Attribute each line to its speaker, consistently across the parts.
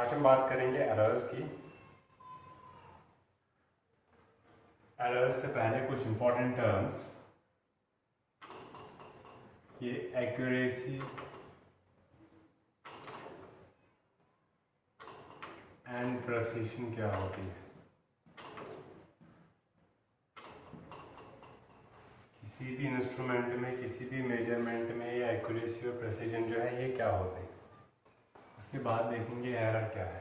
Speaker 1: आज हम बात करेंगे एरर्स की। एरर्स से पहले कुछ इंपॉर्टेंट टर्म्स, ये एक्यूरेसी एंड प्रेसिशन क्या होती है। किसी भी इंस्ट्रूमेंट में, किसी भी मेजरमेंट में ये एक्यूरेसी और प्रेसिशन जो है ये क्या होते हैं। उसके बाद देखेंगे एरर क्या है।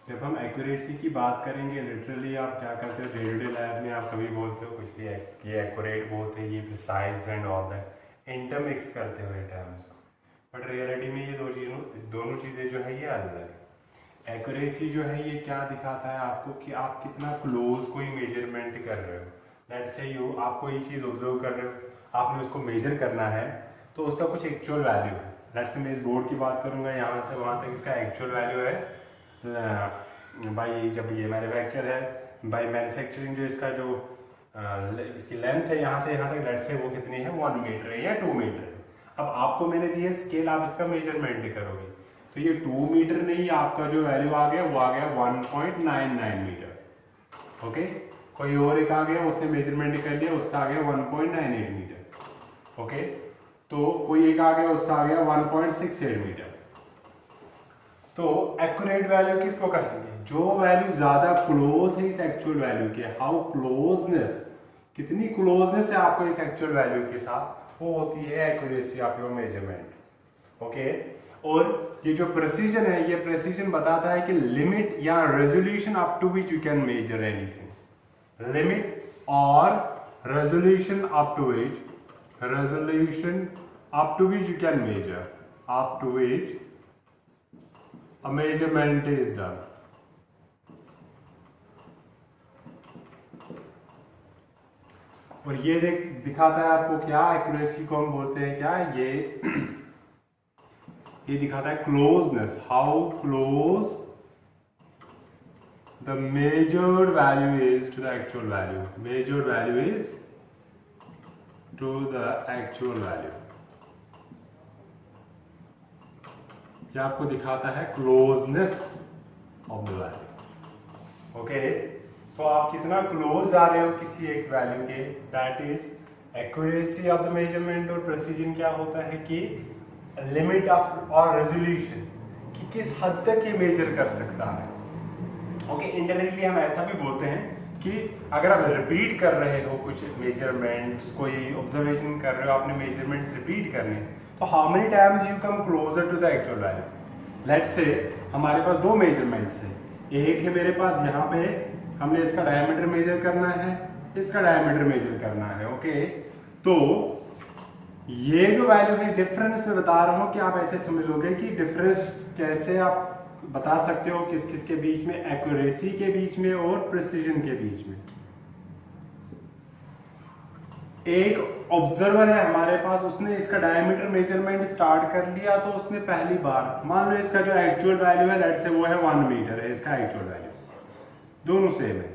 Speaker 1: जब हम एक्यूरेसी की बात करेंगे, लिटरली आप क्या करते हो डे टू डे लाइफ में, आप कभी बोलते हो कुछ भी ये एक्यूरेट बहुत है, ये precise and all that, intermix करते हो ये टर्म्स को, बट रियलिटी में ये दोनों चीज़ें जो है ये अलग है। एक्यूरेसी जो है ये क्या दिखाता है आपको कि आप कितना क्लोज कोई मेजरमेंट कर रहे हो। लेट्स से आप कोई चीज़ ऑब्जर्व कर रहे हो, आपने उसको मेजर करना है तो उसका कुछ एक्चुअल वैल्यू है। लेट्स से मैं इस बोर्ड की बात करूँगा, यहाँ से वहाँ तक इसका एक्चुअल वैल्यू है भाई, जब ये मैन्युफैक्चर है बाई मैन्युफैक्चरिंग, जो इसका जो इसकी लेंथ है यहाँ से यहाँ तक, लेट्स से वो कितनी है, 1 मीटर है या 2 मीटर है। अब आपको मैंने दिया स्केल, आप इसका मेजरमेंट करोगे तो ये 2 मीटर नहीं, आपका जो वैल्यू आ गया वो आ गया 1.99 मीटर। ओके, कोई और एक आ गया, उसने मेजरमेंट कर लिया, उसका आ गया 1.98 मीटर। ओके, तो कोई एक आ गया, उसका आ गया 1.68 मीटर। तो एक्यूरेट वैल्यू किसको कहेंगे? जो वैल्यू ज्यादा क्लोज है इस एक्चुअल वैल्यू के। हाउ क्लोजनेस, कितनी क्लोजनेस है आपको इस एक्चुअल वैल्यू के साथ, वो होती है accuracy of your measurement. Okay, और ये जो प्रेसिजन है, ये प्रेसिजन बताता है कि लिमिट या resolution up to which you can measure anything. Limit और resolution up to which, resolution up to which you can measure, up to which a measurement is done। और ये दिखाता है आपको क्या, एक्यूरेसी को हम बोलते हैं क्या, ये दिखाता है closeness, how close the measured value is to the actual value, measured value is to the actual value. ये आपको दिखाता है closeness of the value. Okay, तो आप कितना क्लोज आ रहे हो किसी एक वैल्यू के, that is accuracy of the measurement. और प्रेसिजन क्या होता है कि लिमिट ऑफ और रेजोल्यूशन, कि किस हद तक ये मेजर कर सकता है। ओके, इंडायरेक्टली हम ऐसा भी बोलते हैं कि अगर आप रिपीट कर रहे हो कुछ मेजरमेंट्स, कोई ऑब्जर्वेशन कर रहे हो, आपने मेजरमेंट्स रिपीट करने, तो how many times you come closer to the actual value. Let's say हमारे पास दो मेजरमेंट्स है, एक है मेरे पास यहाँ पे, हमने इसका डायमीटर मेजर करना है, इसका डायमीटर मेजर करना है। ओके, तो ये जो वैल्यू है, डिफरेंस में बता रहा हूं कि आप ऐसे समझोगे कि डिफरेंस कैसे आप बता सकते हो किस किस के बीच में, एक्यूरेसी के बीच में और प्रिसीजन के बीच में। एक ऑब्जर्वर है हमारे पास, उसने इसका डायमीटर मेजरमेंट स्टार्ट कर लिया, तो उसने पहली बार, मान लो इसका जो एक्चुअल वैल्यू है, लेट्स से वो है 1 मीटर है, इसका एक्चुअल वैल्यू दोनों सेम है,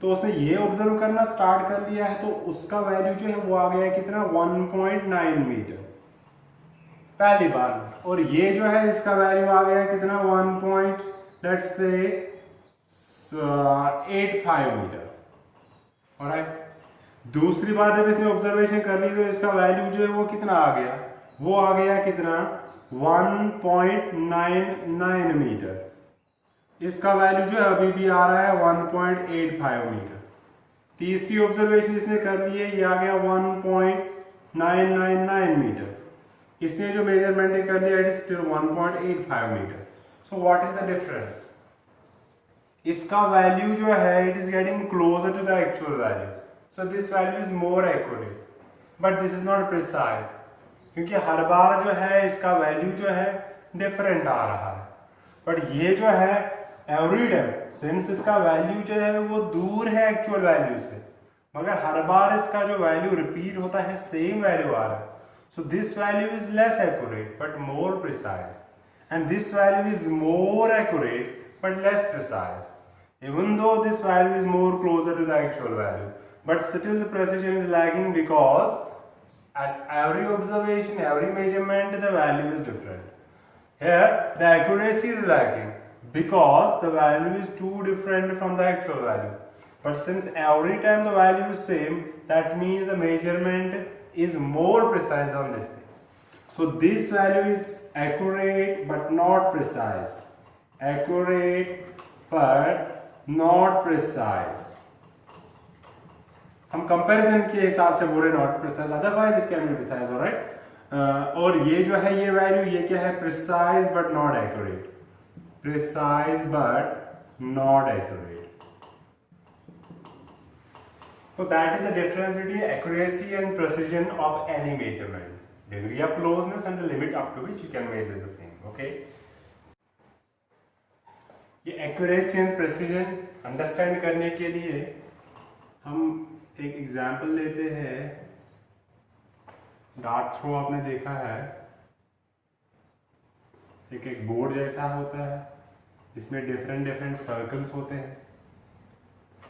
Speaker 1: तो उसने ये ऑब्जर्व करना स्टार्ट कर लिया है, तो उसका वैल्यू जो है वो आ गया कितना, 1.9 मीटर पहली बार में। और ये जो है इसका वैल्यू आ गया कितना, 1.85 मीटर। ऑलराइट, दूसरी बार जब इसने ऑब्जर्वेशन कर ली तो इसका वैल्यू जो है वो कितना आ गया, वो आ गया कितना, 1.99 मीटर। इसका वैल्यू जो है अभी भी आ रहा है 1.85 मीटर। तीसरी ऑब्जर्वेशन इसने कर ली है, ये आ गया 1.999 मीटर। इसने जो मेजरमेंट कर लिया, it is still 1.85 metre. So what is the difference? इसका वैल्यू जो है, it is getting closer to the actual value, so this value is more accurate, but this is not precise, क्योंकि हर बार जो है इसका वैल्यू जो है डिफरेंट आ रहा है। बट ये जो है एवरी टाइम, सिंस इसका वैल्यू जो है वो दूर है एक्चुअल वैल्यू से, मगर हर बार इसका जो वैल्यू रिपीट होता है, सेम वैल्यू आ रहा है, so this value is less accurate but more precise, and this value is more accurate but less precise, even though this value is more closer to the actual value, but still the precision is lagging because at every observation, every measurement, the value is different. Here the accuracy is lacking because the value is too different from the actual value. But since every time the value is same, that means the measurement is more precise on this thing. So this value is accurate but not precise. Accurate but not precise. हम comparison के हिसाब से बोल रहे not precise, otherwise it can be precise, alright. और ये जो है ये वैल्यू ये क्या है, precise but not accurate, precise but not accurate. तो that is the difference between accuracy and precision of any measurement, degree of closeness and the limit up to which you can measure the thing, okay? ये accuracy and precision understand करने के लिए हम एक example लेते हैं। Dart throw आपने देखा है, एक बोर्ड जैसा होता है, इसमें डिफरेंट डिफरेंट सर्कल्स होते हैं,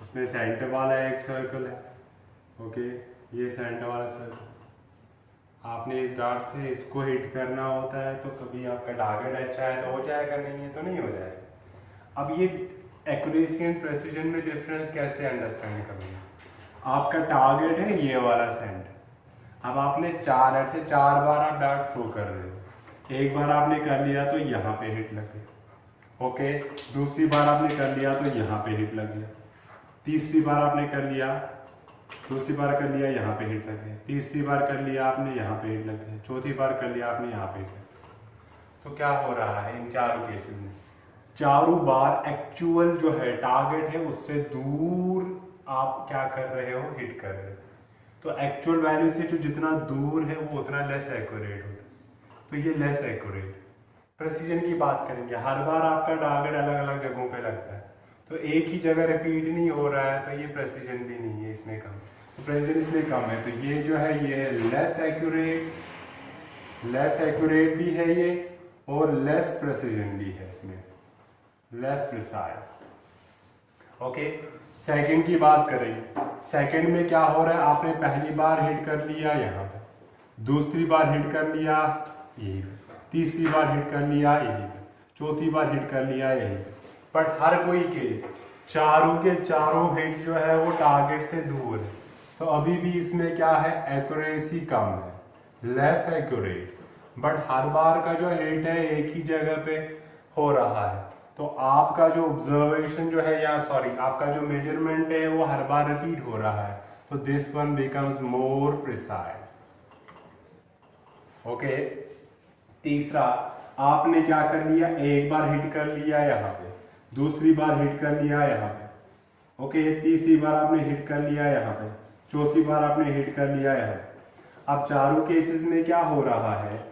Speaker 1: उसमें सेंटर वाला एक सर्कल है, ओके, ये सेंटर वाला सर्कल। आपने इस डार्ट से इसको हिट करना होता है तो कभी आपका टारगेट अच्छा है तो हो जाएगा, नहीं है तो नहीं हो जाएगा। अब ये एक्यूरेसी एंड प्रेसिजन में डिफरेंस कैसे अंडरस्टैंड करेंगे। आपका टारगेट है ये वाला सेंटर, अब आपने 4 बार आप डार्ट थ्रो कर रहे हो, एक बार आपने कर लिया तो यहाँ पे हिट लग गया, ओके, दूसरी बार आपने कर लिया तो यहाँ पे हिट लग गया, तीसरी बार आपने कर लिया, दूसरी बार कर लिया यहाँ पे हिट लग गया, तीसरी बार कर लिया आपने यहाँ पे हिट लग गया, चौथी बार कर लिया आपने यहाँ पे हिट लग गया। तो क्या हो रहा है इन चारों केसेस में, चारों बार एक्चुअल जो है टारगेट है उससे दूर आप क्या कर रहे हो, हिट कर रहे हो। तो एक्चुअल वैल्यू से जो जितना दूर है वो उतना लेस एक्यूरेट होता है, तो ये लेस एक्यूरेट। प्रेसिजन की बात करेंगे, हर बार आपका टारगेट अलग अलग जगहों पे लगता है, तो एक ही जगह रिपीट नहीं हो रहा है, तो ये प्रेसिजन भी नहीं है, इसमें कम, तो प्रेसिजन इसमें कम है, तो ये जो है ये लेस एक्यूरेट भी है ये, और लेस प्रेसिजन भी है इसमें, लेस प्रिसाइज, ओके। सेकंड की बात करेंगे, सेकंड में क्या हो रहा है, आपने पहली बार हिट कर लिया यहाँ पे, दूसरी बार हिट कर लिया यही पे, तीसरी बार हिट कर लिया यही पे, चौथी बार हिट कर लिया यही पे, बट हर कोई केस चारों के चारों हिट्स जो है वो टारगेट से दूर है, तो अभी भी इसमें क्या है, एक्यूरेसी कम है, लेस एक्यूरेट, बट हर बार का जो हिट है एक ही जगह पे हो रहा है, तो आपका जो ऑब्जर्वेशन जो है, या सॉरी आपका जो मेजरमेंट है वो हर बार रिपीट हो रहा है, तो this one becomes more precise, okay. तीसरा, आपने क्या कर लिया, एक बार हिट कर लिया यहाँ पे, दूसरी बार हिट कर लिया यहाँ पे, ओके, तीसरी बार आपने हिट कर लिया यहाँ पे, चौथी बार आपने हिट कर लिया यहाँ पे। अब चारों केसेस में क्या हो रहा है,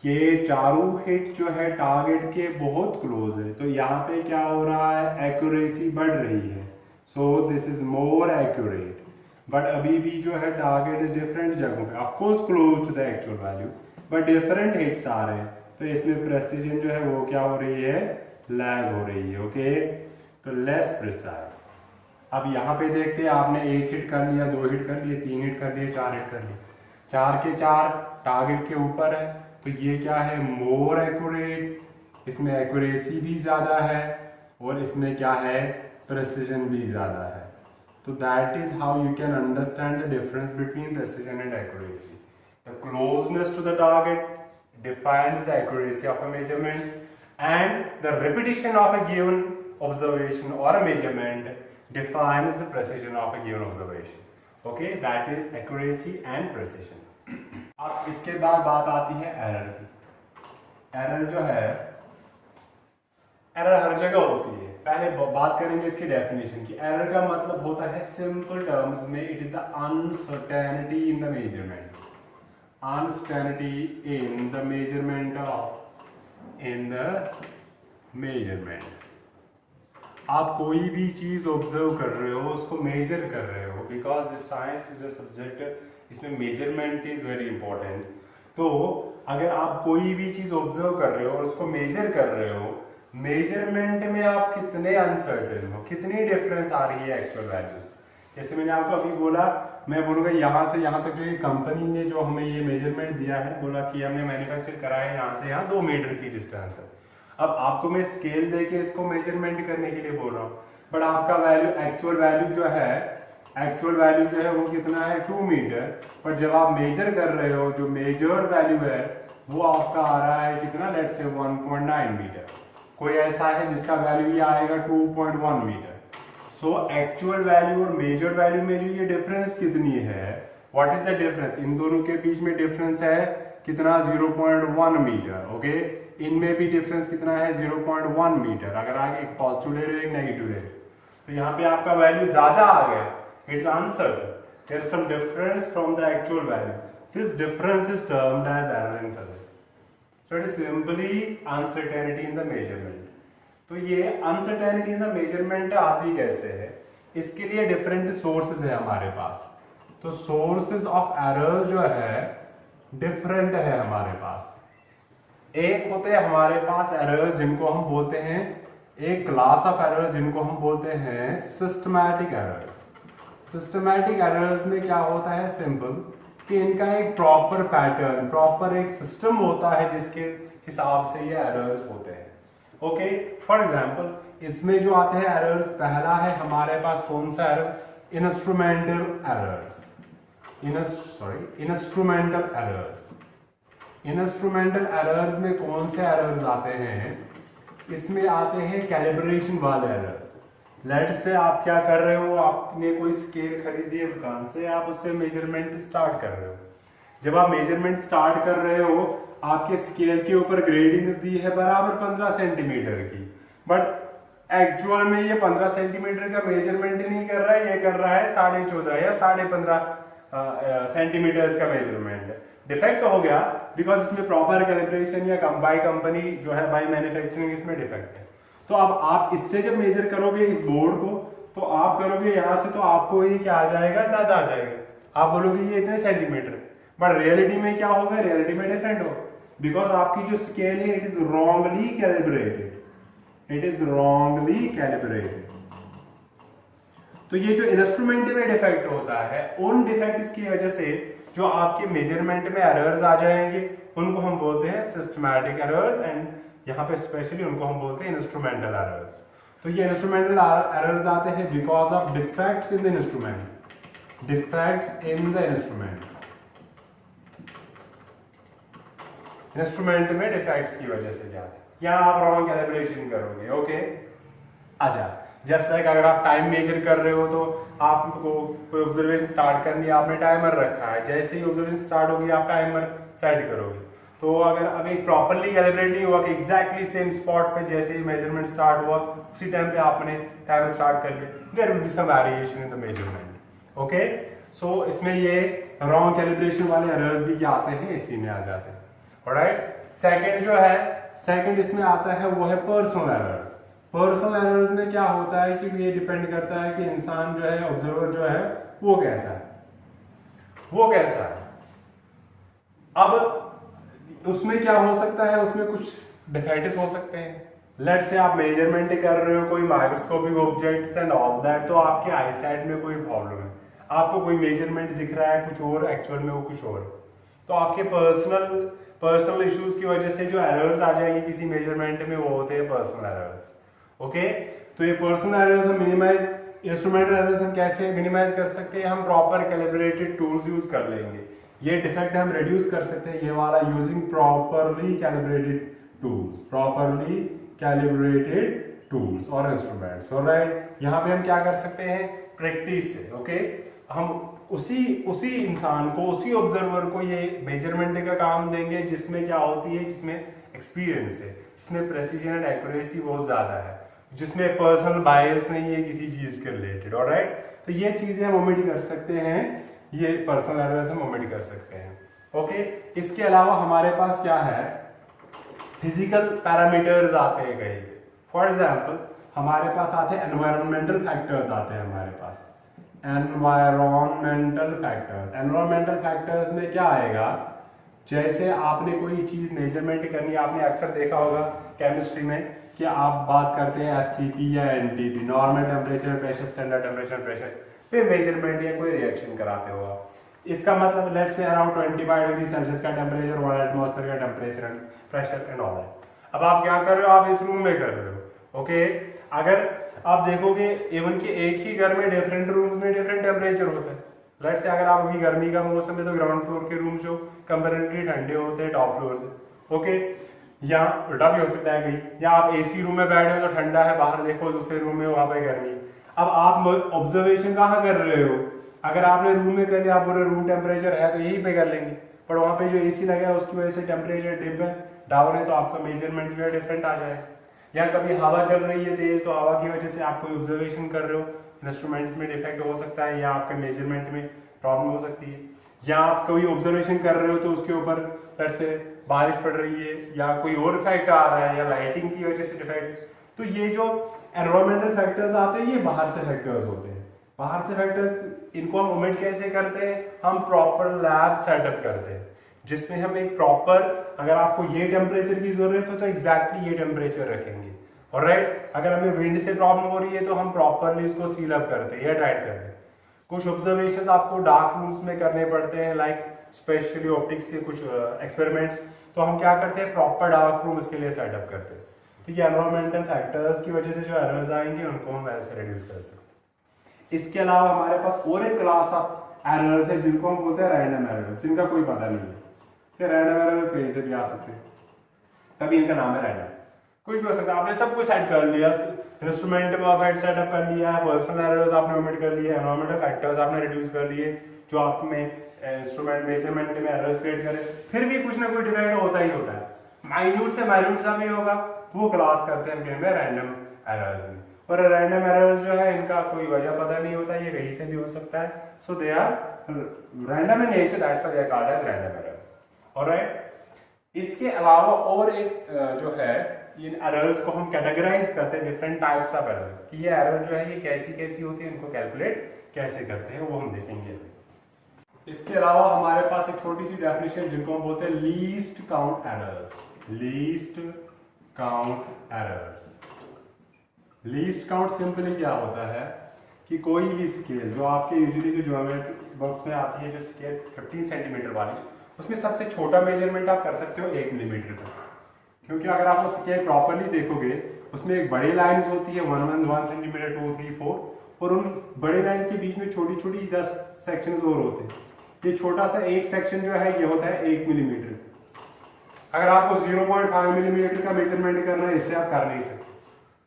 Speaker 1: ये चारों हिट जो है टारगेट के बहुत क्लोज है, तो यहाँ पे क्या हो रहा है, एक्यूरेसी बढ़ रही है, so this is more accurate, but अभी भी जो है टारगेट इज डिफरेंट जगहों पे, of course close to the actual value, but different hits आ रहे हैं, तो इसमें प्रेसिजन जो है वो क्या हो रही है, लैग हो रही है, ओके, तो लेस प्रिसाइज। अब यहाँ पे देखते हैं, आपने एक हिट कर लिया, 2 हिट कर लिए, 3 हिट कर लिए, 4 हिट कर लिए, 4 के 4 टारगेट के ऊपर है, तो ये क्या है, मोर एक्यूरेट, इसमें एक्यूरेसी भी ज्यादा है और इसमें क्या है, प्रेसिजन भी ज्यादा है। तो that is how you can understand the difference between precision and accuracy. The closeness to the target defines the accuracy of a measurement, and the repetition of a given observation or a measurement defines the precision of a given observation. Okay, that is accuracy and precision. अब इसके बाद बात आती है error की। Error जो है, error हर जगह होती है। पहले बात करेंगे इसकी डेफिनेशन की। एरर का मतलब होता है सिंपल टर्म्स में, it is the uncertainty in the measurement, uncertainty in the measurement आप कोई भी चीज ऑब्जर्व कर रहे हो, उसको मेजर कर रहे हो, because this science is a subject, इसमें मेजरमेंट इज वेरी इंपॉर्टेंट। तो अगर आप कोई भी चीज ऑब्जर्व कर रहे हो और उसको मेजर कर रहे हो, मेजरमेंट में आप कितने अनसर्टेन हो, कितनी डिफरेंस आ रही है एक्चुअल वैल्यूज, जैसे मैंने आपको अभी बोला, मैं बोलूँगा यहाँ से यहाँ तक जो ये कंपनी ने जो हमें ये मेजरमेंट दिया है, बोला कि हमने मैन्युफैक्चर करा है यहाँ से यहाँ 2 मीटर की डिस्टेंस है। अब आपको मैं स्केल देके इसको मेजरमेंट करने के लिए बोल रहा हूँ, बट आपका वैल्यू एक्चुअल वैल्यू जो है वो कितना है 2 मीटर। पर जब आप मेजर कर रहे हो, जो मेजर्ड वैल्यू है वो आपका आ रहा है कितना, लेट्स से 1.9 मीटर। कोई ऐसा है जिसका वैल्यू ये आएगा 2.1 मीटर। सो एक्चुअल वैल्यू और मेजर्ड वैल्यू में जो ये डिफरेंस कितनी है, व्हाट इज द डिफरेंस, इन दोनों के बीच में डिफरेंस है कितना, 0.1 मीटर। ओके, इनमें भी डिफरेंस कितना है, 0.1 मीटर। अगर आप एक पॉजिटिव ले रहे हो एक नेगेटिव ले रहे हो, तो यहाँ पे आपका वैल्यू ज्यादा आ गया, it's uncertain, there is some difference from the actual value, this difference is termed as error in physics. So it is simply uncertainty in the measurement. तो ये अनसर्टेनिटी इन द मेजरमेंट आती कैसे है, इसके लिए डिफरेंट सोर्सेज है हमारे पास। तो सोर्सेज ऑफ एरर जो है डिफरेंट है हमारे पास। एक होते हैं हमारे पास एरर जिनको हम बोलते हैं, एक क्लास ऑफ एरर जिनको हम बोलते हैं सिस्टमैटिक एरर्स। सिस्टमैटिक एरर्स में क्या होता है, सिंपल कि इनका एक प्रॉपर पैटर्न, प्रॉपर एक सिस्टम होता है जिसके हिसाब से ये एरर्स होते हैं। ओके, फॉर एग्जांपल इसमें जो आते हैं एरर्स, पहला है हमारे पास कौन सा error, instrumental errors. Instrumental errors. Instrumental errors में कौन से एरर्स आते हैं, इसमें आते हैं कैलिब्रेशन वाले एरर्स। लेट्स से आप क्या कर रहे हो, आपने कोई स्केल खरीदी है दुकान से, आप उससे मेजरमेंट स्टार्ट कर रहे हो। जब आप मेजरमेंट स्टार्ट कर रहे हो, आपके स्केल के ऊपर ग्रेडिंग्स दी है बराबर 15 सेंटीमीटर की, बट एक्चुअल में ये 15 सेंटीमीटर का मेजरमेंट नहीं कर रहा है, ये कर रहा है 14.5 या 15.5 सेंटीमीटर्स का मेजरमेंट। डिफेक्ट हो गया बिकॉज इसमें प्रॉपर कैलिब्रेशन या बाय कंपनी जो है, बाय मैन्युफैक्चरिंग, इसमें डिफेक्ट है। तो अब आप इससे जब मेजर करोगे इस बोर्ड को, तो आप करोगे यहां से, तो आपको ये क्या आ जाएगा, ज्यादा आ जाएगा। आप बोलोगे ये इतने सेंटीमीटर, बट रियलिटी में क्या होगा, रियलिटी में डिफरेंट होगा, बिकॉज आपकी जो स्केल है it is wrongly calibrated, it is wrongly calibrated. तो ये जो इंस्ट्रूमेंट में डिफेक्ट होता है, उन डिफेक्ट्स की वजह से जो आपके मेजरमेंट में एरर्स आ जाएंगे, उनको हम बोलते हैं सिस्टमैटिक एरर्स, एंड यहाँ पे स्पेशली उनको हम बोलते हैं इंस्ट्रूमेंटल एरर्स। तो ये इंस्ट्रूमेंटल एरर्स आते हैं because of defects in the instrument, defects in the instrument, instrument में डिफेक्ट्स की वजह से जाते हैं, या आप रॉन्ग कैलिब्रेशन करोगे। ओके, अच्छा, जस्ट लाइक अगर आप टाइम मेजर कर रहे हो, तो आपको कोई ऑब्जर्वेशन स्टार्ट करनी है, आपने टाइमर रखा है, जैसे ही ऑब्जर्वेशन स्टार्ट होगी आप टाइमर सेट करोगे। तो अगर अब एक प्रॉपरली कैलिब्रेट नहीं हुआ कि एग्जैक्टली सेम स्पॉट पे जैसे ही मेजरमेंट स्टार्ट हुआ उसी टाइम पे आपने टाइमर स्टार्ट कर लिया, there will be some variation in the measurement. Okay, so इसमें ये रॉन्ग कैलिब्रेशन वाले एरर्स भी क्या आते हैं, इसी में आ जाते हैं। ऑलराइट, सेकंड जो है, सेकंड इसमें आता है वो है पर्सनल एरर्स। पर्सनल एरर्स में क्या होता है कि ये डिपेंड करता है कि इंसान जो है, ऑब्जर्वर जो है, वो कैसा है, वो कैसा है। अब उसमें क्या हो सकता है, उसमें कुछ डिफेक्ट्स हो सकते हैं। लेट्स से आप मेजरमेंट कर रहे हो कोई microscopic objects and all that, तो आपके आई साइट में कोई प्रॉब्लम है, आपको कोई मेजरमेंट दिख रहा है कुछ और, एक्चुअल में वो कुछ और, तो आपके पर्सनल इश्यूज की वजह से जो एरर्स आ जाएंगे किसी मेजरमेंट में, वो होते हैं पर्सनल एरर्स। ओके, तो ये पर्सनल एरर्स हम मिनिमाइज, इंस्ट्रूमेंटल एरर्स हम कैसे मिनिमाइज कर सकते हैं, हम प्रॉपर कैलिब्रेटेड टूल्स यूज कर लेंगे। ये डिफेक्ट हम रिड्यूस कर सकते हैं, ये वाला, using properly calibrated tools, properly calibrated tools और इंस्ट्रूमेंट्स। ऑलराइट, यहाँ पे हम क्या कर सकते हैं, प्रैक्टिस से। ओके, हम उसी इंसान को, उसी ऑब्जर्वर को ये मेजरमेंट का काम देंगे जिसमें क्या होती है, जिसमें एक्सपीरियंस है, जिसमें प्रेसिजन एंड एक्यूरेसी बहुत ज्यादा है, जिसमें पर्सनल बायस नहीं है किसी चीज के रिलेटेड। ऑलराइट, तो ये चीजें हम ओमिट कर सकते हैं, ये पर्सनल एरर्स हम ओमिट कर सकते हैं। ओके, इसके अलावा हमारे पास क्या है, फिजिकल पैरामीटर्स आते हैं कहीं पे। फॉर एग्जांपल हमारे पास आते हैं एनवायरमेंटल फैक्टर्स आते हैं हमारे पास, एनवायरमेंटल फैक्टर्स। एनवायरमेंटल फैक्टर्स में क्या आएगा, जैसे आपने कोई चीज मेजरमेंट करनी है, आपने अक्सर देखा होगा केमिस्ट्री में कि आप बात करते हैं एसटीपी या NTP, normal temperature, pressure, standard temperature, pressure. पे मेजरमेंट या कोई रिएक्शन कराते हो आप। इसका मतलब let's say around 25 degree Celsius का टेम्परेचर और एटमॉस्फेयर का temperature and pressure and all that. अब आप क्या कर रहे हो, आप इस रूम में कर रहे हो। ओके, अगर आप देखोगे इवन कि एक ही घर में डिफरेंट रूम्स में डिफरेंट टेम्परेचर होता है। लेट्स से अगर आप अभी गर्मी का मौसम है तो ग्राउंड फ्लोर के रूम जो कंपैरेटिवली ठंडे होते हैं टॉप फ्लोर से। ओके, या उल्टा भी हो सकता है कहीं, या आप एसी रूम में बैठे हो तो ठंडा है, बाहर देखो दूसरे रूम में वहां पे गर्मी। अब आप ऑब्जर्वेशन कहाँ कर रहे हो, अगर आपने रूम में कर लिया, आप बोले रूम टेम्परेचर है तो यही पे कर लेंगे, पर वहां पे जो एसी लगा है उसकी वजह से टेम्परेचर डिप है, डाउन है, तो आपका मेजरमेंट जो है डिफरेंट आ जाएगा। या कभी हवा चल रही है तेज, तो हवा की वजह से आप कोई ऑब्जर्वेशन कर रहे हो, इंस्ट्रूमेंट्स में डिफेक्ट हो सकता है या आपके मेजरमेंट में प्रॉब्लम हो सकती है। या आप कोई ऑब्जर्वेशन कर रहे हो तो उसके ऊपर जैसे बारिश पड़ रही है या कोई और इफेक्ट आ रहा है या लाइटिंग की वजह से डिफेक्ट। तो ये जो एनवायरमेंटल फैक्टर्स आते हैं ये बाहर से फैक्टर्स होते हैं। बाहर से फैक्टर्स, इनको हम ओमिट कैसे करते हैं, हम प्रॉपर लैब सेटअप करते हैं जिसमें हम एक प्रॉपर, अगर आपको ये टेम्परेचर की जरूरत हो तो एग्जैक्टली ये टेम्परेचर रखेंगे। ऑलराइट, अगर हमें विंड से प्रॉब्लम हो रही है तो हम प्रॉपरली इसको सील अप करते हैं या टाइट करते हैं। कुछ ऑब्जर्वेशंस आपको डार्क रूम्स में करने पड़ते हैं, लाइक स्पेशली ऑप्टिक्स से कुछ एक्सपेरिमेंट्स, तो हम क्या करते हैं प्रॉपर डार्क रूम इसके लिए सेटअप करते हैं। तो ये एनवायरमेंटल फैक्टर्स की वजह से जो एरर्स आएंगे उनको हम वैसे रिड्यूस कर सकते हैं। इसके अलावा हमारे पास और एक क्लास ऑफ एरर्स है जिनको हम बोलते हैं रैंडम एरर्स, जिनका कोई पता नहीं है कि रैंडम एरर्स कहीं से भी आ सकते हैं, तभी इनका नाम है रैंडम। कुछ भी हो सकता है, आपने सब कुछ सेट कर लिया, इंस्ट्रूमेंट परफेक्ट सेटअप कर लिया है, पर्सनल एरर्स आपने ओमिट कर लिए, एनवायरमेंटल फैक्टर्स आपने रिड्यूस कर लिए जो आप में इंस्ट्रूमेंट मेजरमेंट में एरर्स क्रिएट करे, फिर भी कुछ ना कुछ डिफेक्ट होता ही होता है। माइन्यूट से माइन्यूट सा भी होगा, वो क्लास करते हैं हम रैंडम एरर्स में। और रैंडम एरर्स जो है इनका कोई वजह पता नहीं होता, ये कहीं से भी हो सकता है, so they are random in nature, that's why they are called as random errors. Alright, इसके अलावा और एक जो है इन एरर्स को हम कैटेगराइज करते हैं डिफरेंट टाइप्स ऑफ एरर्स, कि ये एरर जो है ये कैसी कैसी होती है, इनको कैलकुलेट कैसे करते हैं वो हम देखेंगे। इसके अलावा हमारे पास एक छोटी सी डेफिनेशन जिनको हम बोलते हैं least count errors. Least count errors, least count simply क्या होता है कि कोई भी स्केल जो आपके यूजुअली जो ज्योमेट्री बॉक्स में आती है, जो स्केल 15 सेंटीमीटर वाली, उसमें सबसे छोटा मेजरमेंट आप कर सकते हो 1 मिलीमीटर का, क्योंकि अगर आप वो स्केल प्रॉपरली देखोगे उसमें एक बड़ी लाइंस होती है 1 सेंटीमीटर, 2, 3, 4, और उन बड़े लाइंस के बीच में छोटी छोटी 10 सेक्शंस और होते हैं। ये छोटा सा एक सेक्शन जो है ये होता है 1 मिलीमीटर। अगर आपको 0.5 मिलीमीटर का मेजरमेंट करना है, इससे आप कर नहीं सकते।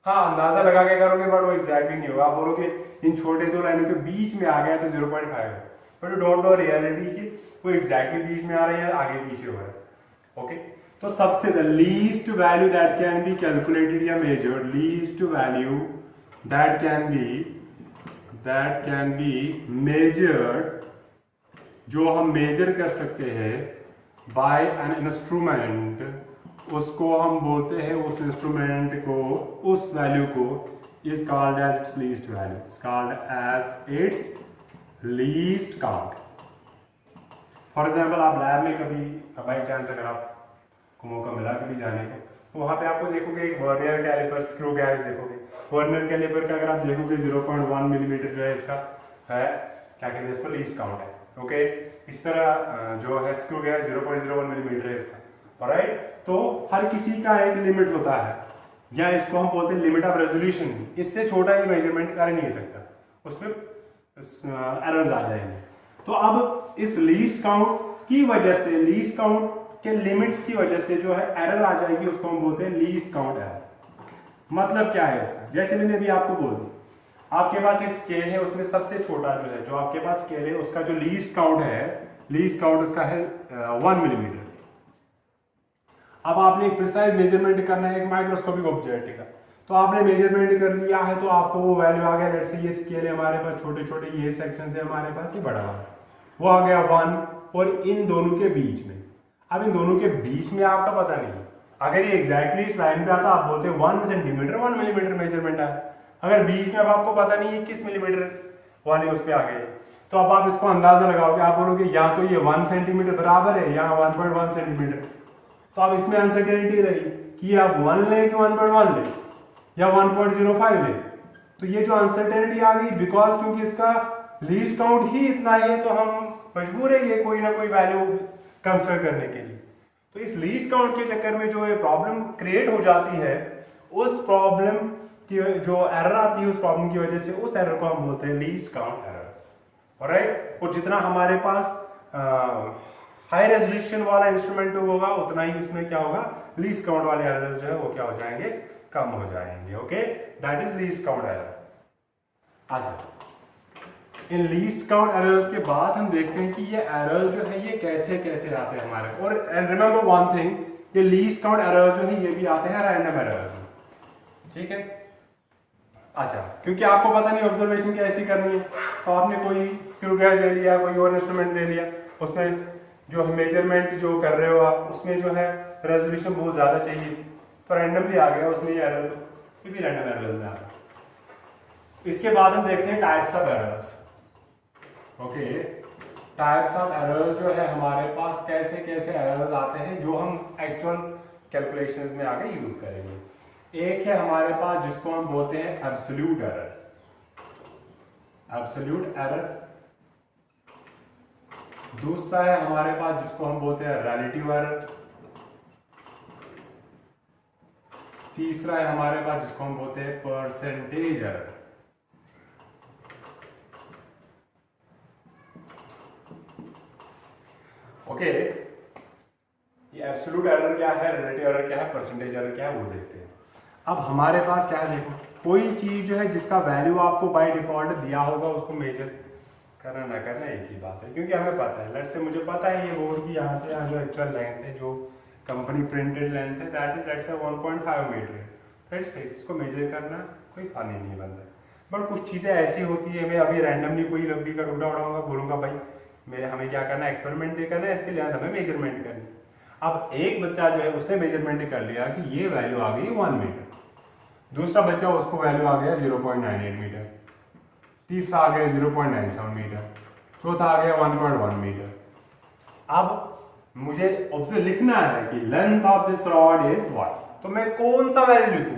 Speaker 1: हाँ, अंदाजा लगा के करोगे बट वो एग्जैक्टली नहीं होगा। आप बोलोगे इन छोटे दो लाइनों के बीच में आ गया तो 0.5 है, but you don't know reality कि वो एग्जैक्टली बीच में आ रहा है या आगे पीछे हो रहा है। ओके, तो सबसे the least value that can be calculated या measured, least value that can be measured, जो हम मेजर कर सकते हैं बाय एन इंस्ट्रूमेंट, उसको हम बोलते हैं, उस इंस्ट्रूमेंट को, उस वैल्यू को is called as its least value, is called as its least count. For example, आप लैब में कभी बाई चांस अगर आपको मौका मिला कभी जाने को, तो वहाँ पे आपको देखोगे एक वर्नियर कैलिपर, स्क्रू गैज देखोगे। वर्नियर कैलिपर का अगर आप देखोगे 0.1 मिलीमीटर जो है इसका है, क्या कहते हैं इसको, लीस्ट काउंट है। ओके, इस तरह जो है स्क्रू गैज 0.01 मिलीमीटर है इसका। ऑलराइट, तो हर किसी का एक लिमिट होता है, या इसको हम बोलते हैं लिमिट ऑफ रेजोल्यूशन। इससे छोटा ये मेजरमेंट कर नहीं सकता, उसमें एरर्स आ जाएंगे। तो अब इस लीस्ट काउंट की वजह से, लीस्ट काउंट के लिमिट्स की वजह से जो है एरर आ जाएगी, उसको हम बोलते हैं लीस्ट काउंट एरर। मतलब क्या है इसका, जैसे मैंने अभी आपको बोल दिया, आपके पास एक स्केल है, उसमें सबसे छोटा जो है, जो आपके पास स्केल है उसका जो लीस्ट काउंट है, लीस्ट काउंट उसका है 1 मिलीमीटर। अब आपने एक प्रिसाइज मेजरमेंट करना है एक माइक्रोस्कोपिक ऑब्जेक्ट का, तो आपने मेजरमेंट कर लिया है, तो आपको वो वैल्यू आ गया। लेट्स से ये स्केल है हमारे पास, छोटे छोटे ये सेक्शन है हमारे पास, ये बड़ा वाला वो आ गया 1, और इन दोनों के बीच में, अब इन दोनों के बीच में आपका पता नहीं, अगर ये एग्जैक्टली इस लाइन पे आता आप बोलते 1 सेंटीमीटर 1 मिलीमीटर मेजरमेंट है। अगर बीच में अब आपको पता नहीं है किस मिलीमीटर वाले उस पे आ गए, तो अब आप इसको अंदाजा लगाओगे, आप बोलोगे या तो ये 1 सेंटीमीटर बराबर है या 1.1 सेंटीमीटर। तो अब इसमें अनसर्टेनिटी रही कि आप 1 ले कि 1.1 ले या 1.05 ले। तो ये जो अनसर्टेनिटी आ गई बिकॉज क्योंकि इसका लीस्ट काउंट ही इतना है तो हम मजबूर है ये कोई ना कोई वैल्यू कंसिडर करने के लिए। तो इस लीस्ट काउंट के चक्कर में जो ये प्रॉब्लम क्रिएट हो जाती है, उस प्रॉब्लम की जो एरर आती है उस प्रॉब्लम की वजह से उस एरर को हम बोलते हैं लीस्ट काउंट एरर्स। ऑलराइट, और जितना हमारे पास हाई रेजोल्यूशन वाला इंस्ट्रूमेंट होगा उतना ही उसमें क्या होगा, लीस्ट काउंट वाले एरर्स जो है वो क्या हो जाएंगे, कम हो जाएंगे। Okay, that is least count error. अच्छा, इन लीस्ट काउंट एरर्स के बाद हम देखते हैं कि ये एरर जो है ये कैसे कैसे आते हैं हमारे, और रिमेंबर वन थिंग, ये लीस्ट काउंट एरर जो है ये भी आते हैं रैंडम एरर्स में, ठीक है। अच्छा, क्योंकि आपको पता नहीं ऑब्जर्वेशन कैसी करनी है, तो आपने कोई स्क्रू गेज ले लिया, कोई और इंस्ट्रूमेंट ले लिया, उसमें जो मेजरमेंट जो कर रहे हो आप उसमें जो है रेजोल्यूशन बहुत ज्यादा चाहिए थी, तो रैंडमली आ गया उसमें ये एरर, तो ये भी रैंडम एरर में आता है। इसके बाद हम देखते हैं types of errors. Okay, types of errors जो है हमारे पास कैसे कैसे एरर्स आते हैं जो हम एक्चुअल कैलकुलेशंस में आगे यूज करेंगे। एक है हमारे पास जिसको हम बोलते हैं एब्सोल्यूट एरर, एब्सोल्यूट एरर। दूसरा है हमारे पास जिसको हम बोलते हैं रिलेटिव एरर। तीसरा है हमारे पास जिसको हम बोलते हैं परसेंटेज एरर। ओके, ये एब्सोल्यूट एरर क्या है, रिलेटिव एरर क्या है, परसेंटेज एरर क्या है, वो देखते हैं। अब हमारे पास क्या है, देखो कोई चीज जो है जिसका वैल्यू आपको बाय डिफॉल्ट दिया होगा उसको मेजर करना ना करना एक ही बात है, क्योंकि हमें पता है, लेट्स से मुझे पता है ये बोर्ड की यहाँ से यहाँ जो एक्चुअल लेंथ है, जो कंपनी प्रिंटेड लेंथ है, that is let's say 1.5 metre है, दैट्स फिक्स, इसको मेजर करना कोई फानी नहीं बनता। बट कुछ चीज़ें ऐसी होती है, मैं अभी रैंडमली कोई लकड़ी का टुकड़ा उड़ाऊंगा, बोलूँगा भाई मैं हमें क्या करना है, एक्सपेरिमेंट करना है, इसके लिए हमें मेजरमेंट करनी। अब एक बच्चा जो है उसने मेजरमेंट कर लिया कि ये वैल्यू आ गई 1 मीटर, दूसरा बच्चा उसको वैल्यू आ गया 0.98 मीटर, तीसरा आ गया 0.97 मीटर, चौथा आ गया 1.1 मीटर। अब मुझे ऑब्जर्व लिखना है कि length of this rod is what, तो मैं कौन सा वैल्यू लिखूं,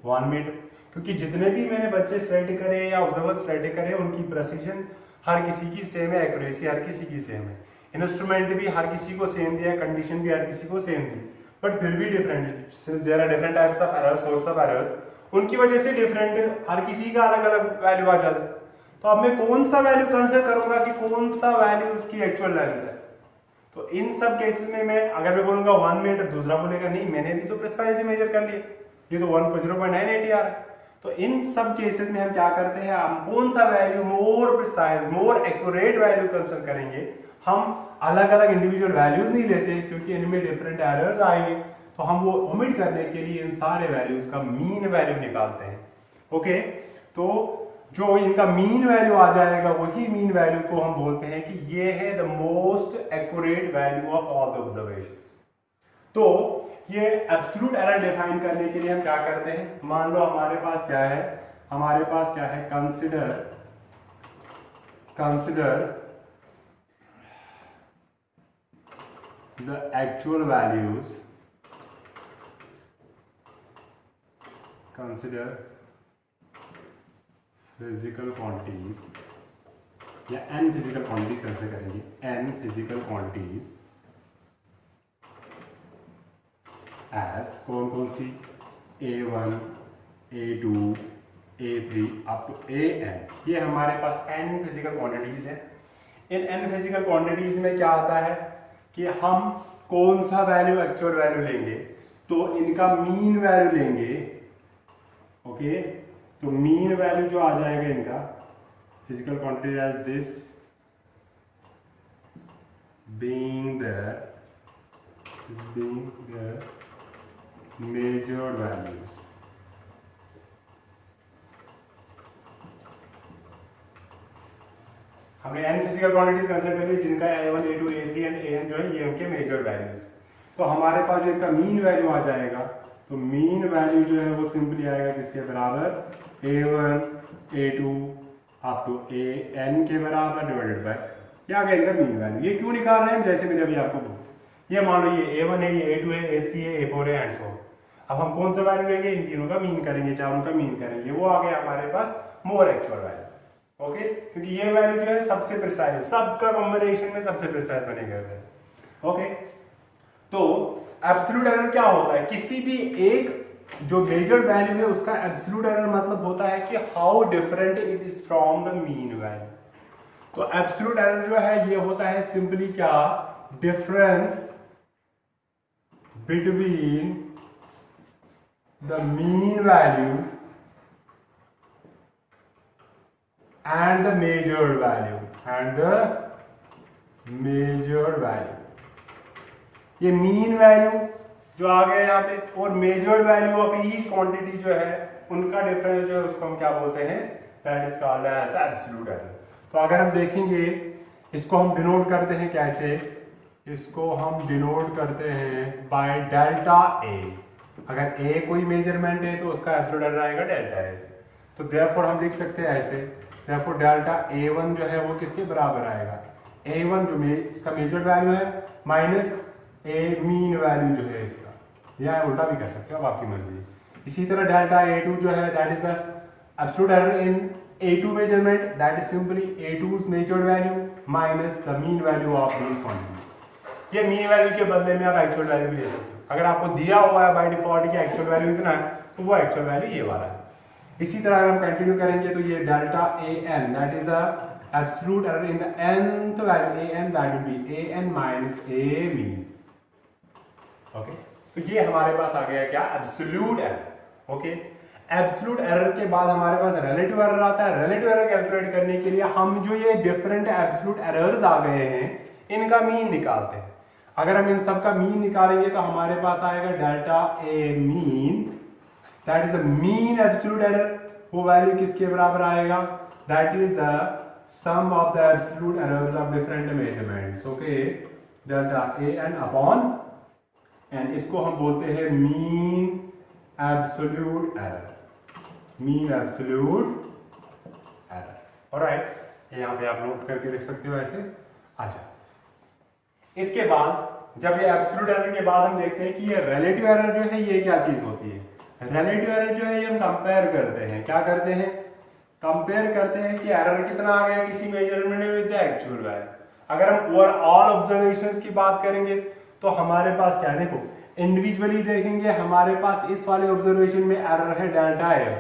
Speaker 1: 1 मीटर, क्योंकि जितने भी मैंने बच्चे सेलेक्ट करे या ऑब्जर्वर सेलेक्ट करे उनकी प्रेसिजन हर किसी की सेम है, एक्यूरेसी हर किसी की सेम है, इंस्ट्रूमेंट भी हर किसी को सेम दिया, कंडीशन भी हर किसी को सेम दी, बट फिर भी different, since there are different types of errors, source of errors, उनकी वजह से डिफरेंट, हर किसी का अलग अलग वैल्यू आ जाता है। तो अब मैं कौन सा वैल्यू कंसिडर करूंगा कि कौन सा वैल्यू उसकी एक्चुअल लेंथ है। तो इन सब केसेस में मैं अगर मैं बोलूंगा 1 मीटर, दूसरा बोलेगा नहीं मैंने भी तो प्रिसाइजली मेजर कर लिया, ये तो 0.98 आ रहा है। तो इन सब केसेस में हम क्या करते हैं, हम कौन सा value more precise, more accurate value consider करेंगे। हम अलग अलग इंडिविजुअल वैल्यूज नहीं लेते क्योंकि इनमें डिफरेंट एरर्स आएंगे, तो हम वो ओमिट करने के लिए इन सारे वैल्यूज का मीन वैल्यू निकालते हैं। ओके, तो जो इनका मीन वैल्यू आ जाएगा वही मीन वैल्यू को हम बोलते हैं कि ये है the most accurate value of all the observations. तो ये एब्सोल्यूट एरर डिफाइन करने के लिए हम क्या करते हैं, मान लो हमारे पास क्या है, हमारे पास क्या है, consider the actual values, consider physical quantities या n physical quantities कैसे करेंगे, n physical quantities as कौन कौन सी, A1 A2 A3 up to AN, ये हमारे पास n physical quantities है। इन n physical quantities में क्या आता है कि हम कौन सा वैल्यू एक्चुअल वैल्यू लेंगे, तो इनका मीन वैल्यू लेंगे। ओके, तो मीन वैल्यू जो आ जाएगा इनका physical quantity as this being the measured values. हमने n फिजिकल क्वांटिटीज कंसीडर कर ली जिनका A1 A2 A3 and AN जो है ये उनके मेजर वैल्यूज। तो हमारे पास जो इनका मीन वैल्यू आ जाएगा, तो मीन वैल्यू जो है वो सिंपली आएगा किसके बराबर, A1 A2 up to AN के बराबर डिवाइडेड बाय ये आ गया इनका मीन वैल्यू। ये क्यों निकाल रहे हैं हम, जैसे मैंने अभी आपको बोला, ये मान लो ये A1 है, ये A2 है, A3 है, A4 है एंड सो। अब हम कौन सा वैल्यू लेंगे, इन तीनों का मीन करेंगे, चारों का मीन करेंगे, वो आ गया हमारे पास मोर एक्चुअल वैल्यू। ओके, क्योंकि ये वैल्यू जो है सबसे प्रिसाइज, सबका कॉम्बिनेशन में सबसे प्रिसाइज बनेगा। ओके, तो एब्सोल्यूट एरर क्या होता है? किसी भी एक जो मेजर्ड वैल्यू है उसका एब्सोल्यूट एरर मतलब होता है कि how different it is from the mean value. तो एब्सोल्यूट एरर जो है ये होता है सिंपली क्या, difference between the mean value and the measured value ये मीन वैल्यू जो आ गया यहाँ पे और measured value of each quantity जो है उनका डिफरेंस जो है उसको हम क्या बोलते हैं, that is called as absolute error. तो अगर हम देखेंगे इसको हम डिनोट करते हैं कैसे, इसको हम डिनोट करते हैं बाय डेल्टा ए। अगर ए कोई मेजरमेंट है तो उसका एब्सोल्यूट एरर आएगा डेल्टा ए से। तो देयरफॉर हम लिख सकते हैं ऐसे, देयरफॉर डेल्टा A1 जो है वो किसके बराबर आएगा, A1 जो इसका मेजर्ड वैल्यू है माइनस A मीन वैल्यू जो है इसका, या उल्टा भी कर सकते हो, अब आपकी मर्जी। इसी तरह डेल्टा A2 जो है that is the absolute error in A2 measurement, that is simply A2's measured value minus the mean value of these quantities. ये मीन वैल्यू के बदले में आप एक्चुअल वैल्यू भी ले सकते हो। अगर आपको दिया हुआ है बाय डिफॉल्ट कि एक्चुअल वैल्यू इतना है तो वो एक्चुअल वैल्यू ये वाला है। इसी तरह अगर हम कंटिन्यू करेंगे तो ये delta AN that is the absolute error in the nth value AN that will B AN minus A mean. Okay, तो ये हमारे पास आ गया क्या, absolute error. Okay, absolute error के बाद हमारे पास रिलेटिव एरर आता है। रिलेटिव एरर कैलकुलेट करने के लिए हम जो ये डिफरेंट एब्सोल्यूट एरर्स आ गए हैं इनका मीन निकालते हैं। अगर हम इन सब का मीन निकालेंगे तो हमारे पास आएगा delta A mean that is the mean absolute error. वो वैल्यू किसके बराबर आएगा, that is the sum of the absolute errors of different measurements. Okay, delta AN upon n, इसको हम बोलते हैं mean absolute error, mean absolute error. Alright, यहां पे आप नोट करके लिख सकते हो ऐसे। अच्छा, इसके बाद जब ये एब्सोल्यूट एरर के बाद हम देखते हैं कि ये रिलेटिव एरर जो है ये क्या चीज होती है। रिलेटिव एरर जो है ये हम कंपेयर करते हैं, क्या करते हैं, कंपेयर करते हैं कि एरर कितना आ गया किसी मेजरमेंट में विद द एक्चुअल वैल्यू। अगर हम ओवरऑल ऑब्जर्वेशंस की बात करेंगे तो हमारे पास क्या, देखो इंडिविजुअली देखेंगे हमारे पास इस वाले ऑब्जर्वेशन में एरर है डेल्टा A,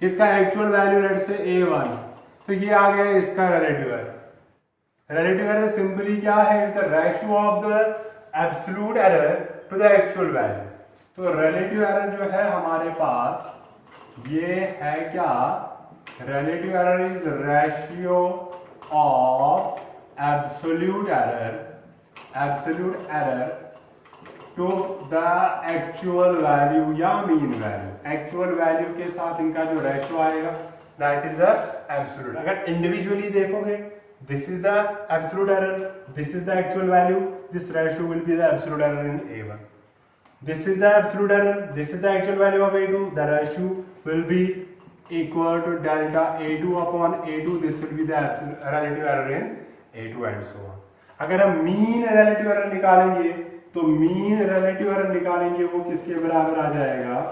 Speaker 1: इसका actual value let say A1, तो ये आ गया इसका relative error. Relative error simply क्या है, is the ratio of the absolute error to the actual value. तो रिलेटिव एरर जो है हमारे पास ये है क्या, relative error is ratio of absolute error to the actual value या मीन वैल्यू। एक्चुअल वैल्यू के साथ इनका जो रेशियो आएगा दैट इज द एब्सोल्यूट। अगर इंडिविजुअली देखोगे this is the absolute error, this is the actual value, this ratio will be the absolute error in A1। This is the absolute error, this is the actual value of A2, the ratio will be equal to delta A2 upon A2, this will be the relative error in A2 and so on। अगर हम mean relative error निकालेंगे तो mean relative error निकालेंगे वो किसके बराबर आ जाएगा,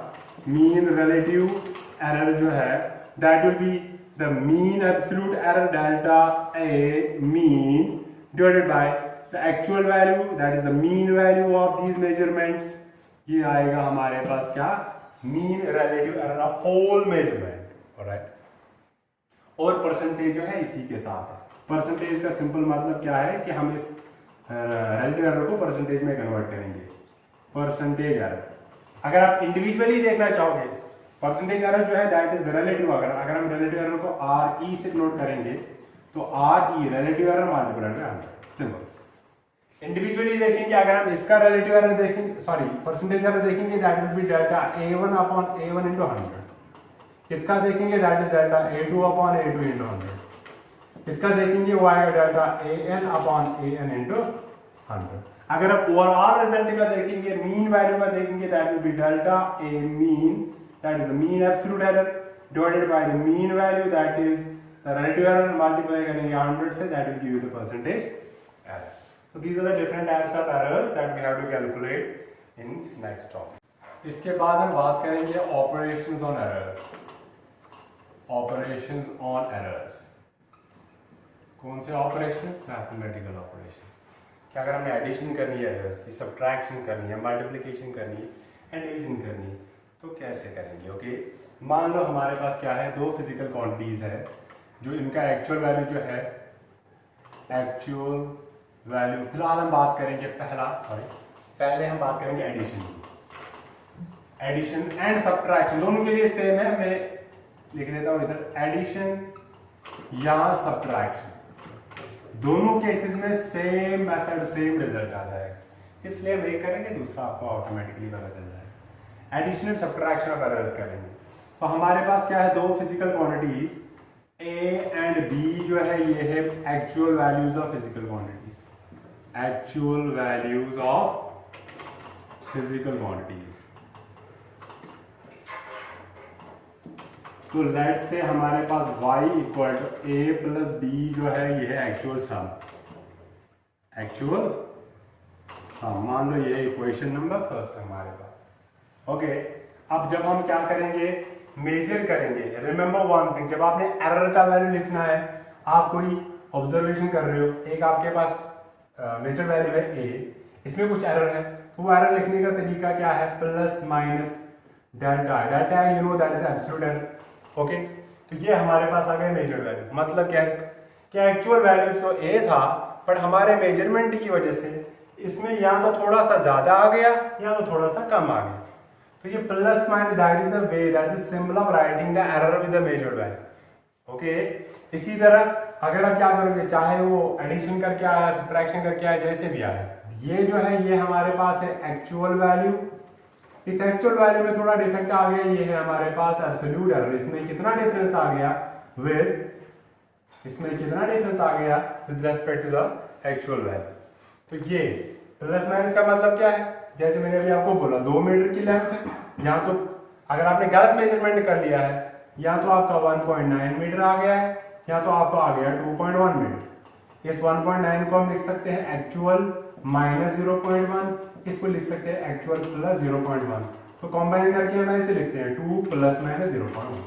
Speaker 1: mean relative error जो है that will be the mean absolute error delta A mean divided by the actual value that is the mean value of these measurements। ये आएगा हमारे पास क्या, mean relative error of whole measurement. Alright, और percentage जो है इसी के साथ है। परसेंटेज का सिंपल मतलब क्या है कि हम इस रिलेटिव एरर को परसेंटेज में कन्वर्ट करेंगे। परसेंटेज एरर अगर आप इंडिविजुअली देखना चाहोगे, परसेंटेज एरर जो है दैट इज रिलेटिव। अगर हम रिलेटिव एरर को RE से नोट करेंगे तो RE relative error multiplied by 100, simple. Individually देखेंगे, अगर हम इसका रिलेटिव एरर देखेंगे, सॉरी परसेंटेज एरर देखेंगे that will B delta A1 upon A1 into 100। इसका देखेंगे that is delta A2 upon A2 into 100। इसका देखेंगे वो आएगा delta AN upon AN into 100। अगर आप ओवरऑल रिजल्ट का देखेंगे, मीन वैल्यू का देखेंगे that will B delta A mean that is the mean absolute error divided by the mean value that is the relative error, multiply करेंगे 100 say that will give you the percentage error. So these are the different types of errors that we have to calculate in next topic। इसके बाद हम बात करेंगे operations on errors। operations on errors कौन से operations? Mathematical operations. क्या अगर हमें एडिशन करनी है एरर्स की, सब्ट्रैक्शन करनी है, मल्टीप्लिकेशन करनी है एंड डिवीजन करनी है, तो कैसे करेंगे? ओके, मान लो हमारे पास क्या है, दो फिजिकल क्वांटिटीज है जो इनका एक्चुअल वैल्यू जो है, एक्चुअल वैल्यू, फिलहाल हम बात करेंगे पहले हम बात करेंगे एडिशन की। एडिशन एंड सब्ट्रैक्शन दोनों के लिए सेम है, मैं लिख देता हूं इधर, एडिशन या सब्ट्रैक्शन दोनों केसेस में सेम मेथड सेम रिजल्ट आ जाएगा, इसलिए हम एक करेंगे, दूसरा आपको ऑटोमेटिकली पता चल जाएगा। Addition and subtraction of errors करेंगे। तो हमारे पास क्या है, दो physical quantities A and B जो है, ये है actual values of physical quantities, actual values of physical quantities. तो लेट से हमारे पास y equal to A plus B जो है, ये है एक्चुअल सम, एक्चुअल सम, मान लो ये इक्वेशन नंबर फर्स्ट है हमारे पास। ओके, अब जब हम क्या करेंगे, मेजर करेंगे। रिमेंबर वन थिंग, जब आपने एरर का वैल्यू लिखना है, आप कोई ऑब्जर्वेशन कर रहे हो, एक आपके पास मेजर वैल्यू है ए, इसमें कुछ एरर है, तो वो एरर लिखने का तरीका क्या है, plus minus delta, delta you know that is absolute error. Okay, तो ये हमारे पास आ गया मेजर वैल्यू। मतलब क्या है इसका, क्या एक्चुअल वैल्यू तो ए था, बट हमारे मेजरमेंट की वजह से इसमें या तो थोड़ा सा ज्यादा आ गया या तो थोड़ा सा कम आ गया। तो ये plus minus, that is the way, that is symbol of writing the error with the measure value. Okay, इसी तरह अगर आप क्या करोगे, चाहे वो एडिशन करके आया, सब्ट्रैक्शन करके आया, जैसे भी आया, ये जो है ये हमारे पास है एक्चुअल वैल्यू, इस एक्चुअल वैल्यू में थोड़ा डिफरेंट आ गया, ये है हमारे पास एब्सोल्यूट एरर। इसमें कितना डिफरेंस आ गया with respect to the actual value. तो ये प्लस माइनस का मतलब क्या है, जैसे मैंने अभी आपको बोला 2 मीटर की लेंथ है, या तो अगर आपने गलत मेजरमेंट कर लिया है, या तो आपका 1.9 मीटर आ गया है, या तो आपको आ गया 2.1 मीटर। इस 1.9 को हम लिख सकते हैं एक्चुअल माइनस 0.1, इसको लिख सकते हैं एक्चुअल प्लस 0.1। तो कॉम्बाइन करके हम ऐसे लिखते हैं 2 plus minus 0.1,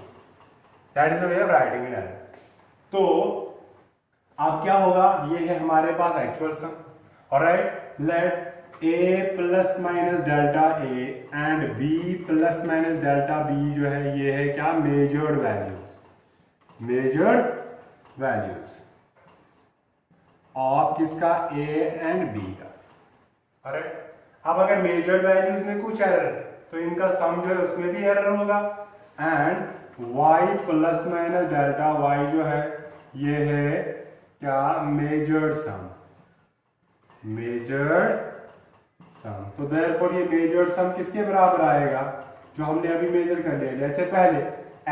Speaker 1: that is the way of writing in error. तो अब क्या होगा, ये है हमारे पास actual sum, alright, let a plus minus delta a and b plus minus delta b जो है, ये है क्या, मेजर्ड वैल्यूज ऑफ किसका, a एंड b का। ऑलराइट, अब अगर मेजर्ड वैल्यूज में कुछ एरर है तो इनका सम जो है उसमें भी एरर होगा, and y plus minus delta y जो है, ये है क्या, मेजर्ड सम, तो देयरफॉर ये मेजर्ड सम किसके बराबर आएगा, जो हमने अभी मेजर कर लिया। जैसे पहले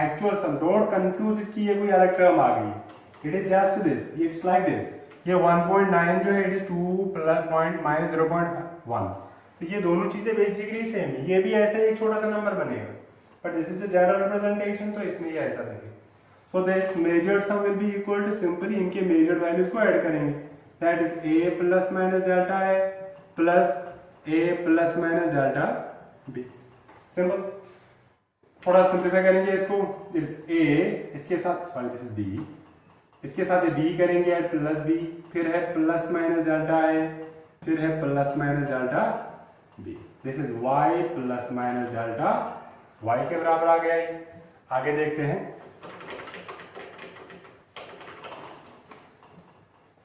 Speaker 1: actual sum, don't confuse it कि ये कोई अलग टर्म आ गई, it is just this, it's like this. ये 1.9 जो है, it is 2 plus point minus 0.1, तो ये दोनों चीजें बेसिकली सेम है। ये भी ऐसे एक छोटा सा नंबर बनेगा, but this is the general representation, तो इसमें ये ऐसा देखेगा। So this measured sum will be equal to, simply इनके मेजर्ड वैल्यूज को ऐड करेंगे, that is a plus minus delta है plus a plus minus delta b। Simple, थोड़ा सिंप्लीफाई करेंगे इसको, इट्स a, इसके साथ सॉरी दिस इज b, इसके साथ ये b करेंगे एड प्लस b, फिर है प्लस माइनस डेल्टा a, फिर है plus minus delta b। This is y plus minus delta y के बराबर आ गया है। आगे देखते हैं,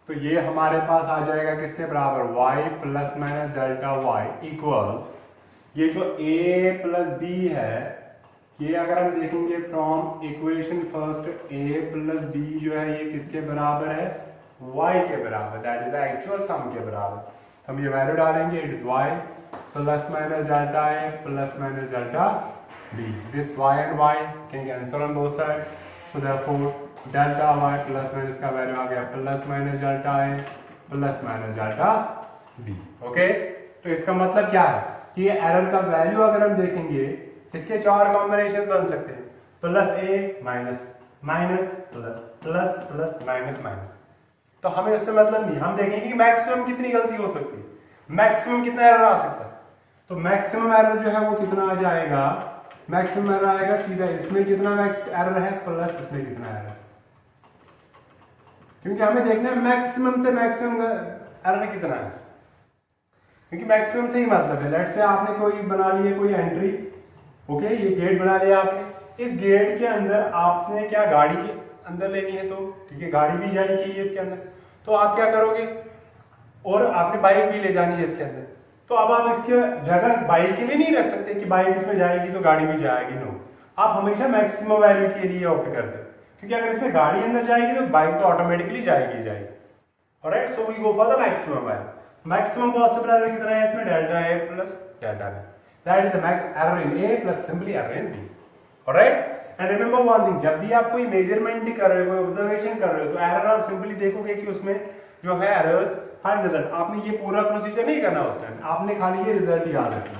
Speaker 1: तो ये हमारे पास आ जाएगा किसके बराबर, y plus minus delta y equals, ये जो a प्लस b है, ये अगर हम देखेंगे from equation first, a plus b जो है ये किसके बराबर है, y के बराबर, दैट इज द एक्चुअल सम के बराबर। हम ये वैल्यू डालेंगे, it is y plus minus delta a plus minus delta b। This y and y can cancel on both sides, so therefore delta y plus minus का value आ गया plus minus delta a plus minus delta b। Okay, तो इसका मतलब क्या है कि ये एरर का वैल्यू अगर हम देखेंगे, इसके 4 कॉम्बिनेशन बन सकते हैं, plus a minus minus plus plus plus minus minus. तो हमें इससे मतलब नहीं, हम देखेंगे कि मैक्सिमम कितनी गलती हो सकती है, मैक्सिमम कितना एरर आ सकता है। तो मैक्सिमम एरर जो है वो कितना आ जाएगा, मैक्सिमम एरर आएगा सीधा, इसमें कितना मैक्स एरर है प्लस इसमें कितना एरर, क्योंकि हमें देखना है मैक्सिमम से मैक्सिमम एरर कितना है, क्योंकि मैक्सिमम से ही मतलब है। लेट्स से आपने कोई बना ली है कोई एंट्री, ओके, ये गेट बना लिया आपने, इस गेट के अंदर आपने क्या गाड़ी अंदर लेनी है, तो ठीक है गाड़ी भी जानी चाहिए इसके अंदर, तो आप क्या करोगे, और आपने बाइक भी ले जानी है इसके अंदर, तो अब आप इसके जगह बाइक के लिए नहीं रख सकते कि बाइक इसमें जाएगी तो गाड़ी भी जाएगी, नो, आप हमेशा मैक्सिमम वैल्यू के लिए ऑप्ट करते हैं, क्योंकि अगर इसमें गाड़ी अंदर जाएगी तो बाइक तो ऑटोमेटिकली जाएगी जाएगी। Alright, so we go for the maximum value. Maximum possible error कितना है इसमें, delta A plus delta B, that is the error in A plus simply error in B. Alright, and remember one thing, जब भी आप कोई measurement भी कर रहे हो, कोई ऑब्जर्वेशन कर रहे हो, तो एरर आप सिंपली देखोगे कि उसमें जो है एरर्स फाइंड रिजल्ट, आपने ये पूरा प्रोसीजर नहीं करना उस टाइम, आपने खाली ये रिजल्ट याद रखना।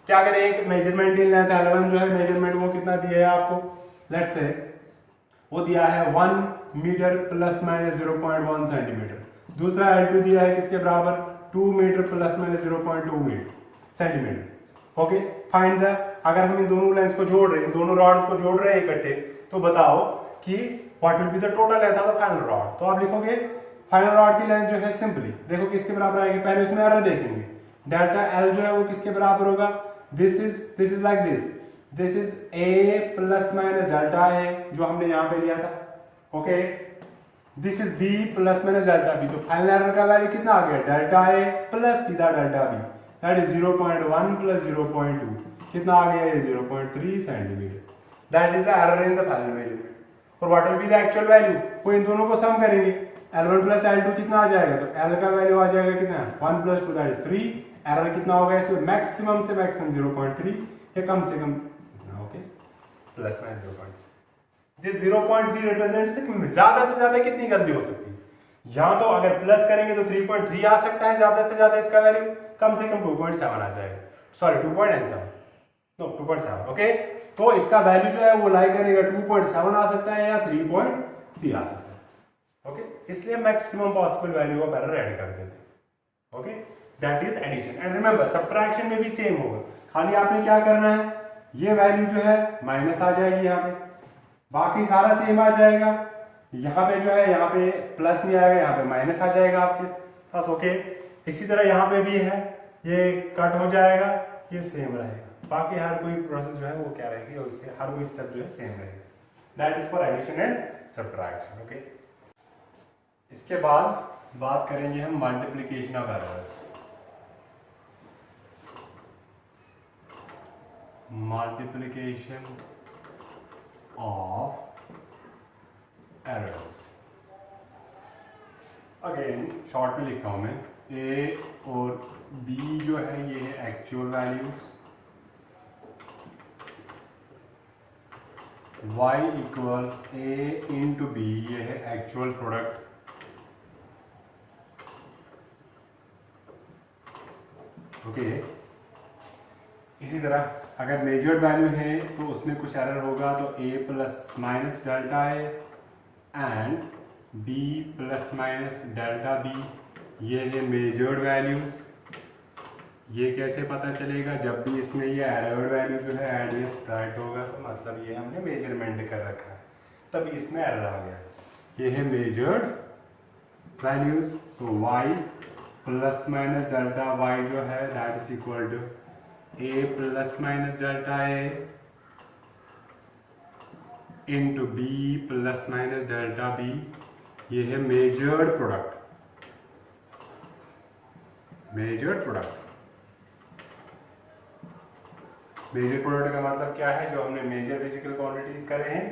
Speaker 1: क्या करें, एक मेजरमेंट लेना है, L1 जो है मेजरमेंट वो कितना दिया है आपको, लेट्स से वो दिया है 1 मीटर प्लस माइनस 0.1 सेंटीमीटर, दूसरा L2 दिया है किसके बराबर 2 metre plus minus 0.2 centimetre. Okay, find the, अगर हम इन दोनों लाइंस को जोड़ रहे हैं, दोनों रॉड्स को जोड़ रहे हैं इकट्ठे, तो बताओ कि what will be the total length of the final rod. तो आप लिखोगे फाइनल रॉड की लेंथ जो है सिंपली देखो किसके बराबर आएगी, पहले उसमें एरर देखेंगे, डेल्टा एल जो है वो किसके बराबर होगा, this is like this is a plus minus delta a जो हमने यहाँ पे लिया था, okay, this is b plus minus delta b, तो फाइनल एरर का वैल्यू कितना आ गया, डेल्टा ए प्लस सीधा delta B, that is 0.1 plus 0.2, कितना आ गया ये 0.3 centimetre, that is the error in the final measurement. और what will be the actual value, वो इन दोनों को सम करेंगे, L1 प्लस L2 कितना आ जाएगा, तो L का वैल्यू आ जाएगा कितना 1 प्लस 2 दैट इज 3, एरर कितना होगा इसमें, मैक्सिमम से मैक्सिमम 0.3 या कम से कम, okay, plus minus 0.3। This 0.3 represents the ज्यादा से ज्यादा कितनी गलती हो सकती है, यहां तो अगर प्लस करेंगे तो 3.3 आ सकता है ज्यादा से ज्यादा इसका वैल्यू, कम से कम 2.7 आ जाएगा, सॉरी 2.7 नो 2.7, ओके, तो इसका वैल्यू जो है वो लाई करेगा 2.7 आ सकता है या 3.3 आ सकता है, ओके, इसलिए maximum possible value of error add कर देते हैं, okay, that is addition. And remember subtraction में भी सेम होगा, खाली आपने क्या करना है, ये वैल्यू जो है माइनस आ जाएगी यहाँ पे, बाकी सारा सेम आ जाएगा, यहाँ पे जो है यहाँ पे प्लस नहीं आएगा, यहाँ पे माइनस आ जाएगा आपके पास, ओके, इसी तरह यहाँ पे भी है, ये कट हो जाएगा, ये सेम रहेगा, बाकी हर कोई प्रोसेस जो है वो क्या रहेगी, और इससे हर कोई स्टेप जो है सेम रहेगा, that is for addition and subtraction, okay. इसके बाद बात करेंगे हम multiplication of errors. Multiplication of errors, again short में लिखता हूं मैं, ए और बी जो है ये है एक्चुअल वैल्यूज, y इक्वल्स ए इंटू बी ये है एक्चुअल प्रोडक्ट, ओके। इसी तरह अगर मेजर्ड वैल्यू है तो उसमें कुछ एरर होगा, तो a plus minus delta A and b plus minus delta B, ये है मेजर्ड वैल्यूज। ये कैसे पता चलेगा, जब भी इसमें ये एरर्ड वैल्यू जो है ऐड या सब्ट्रैक्ट होगा तो मतलब ये हमने मेजरमेंट कर रखा है, तभी इसमें एरर आ गया। ये है मेजर्ड वैल्यूज, तो y plus minus delta y जो है that is equal to a plus minus delta a into b plus minus delta b, ये है measured product. Measured product, measure product का मतलब क्या है, जो हमने मेजर फिजिकल क्वांटिटीज करे हैं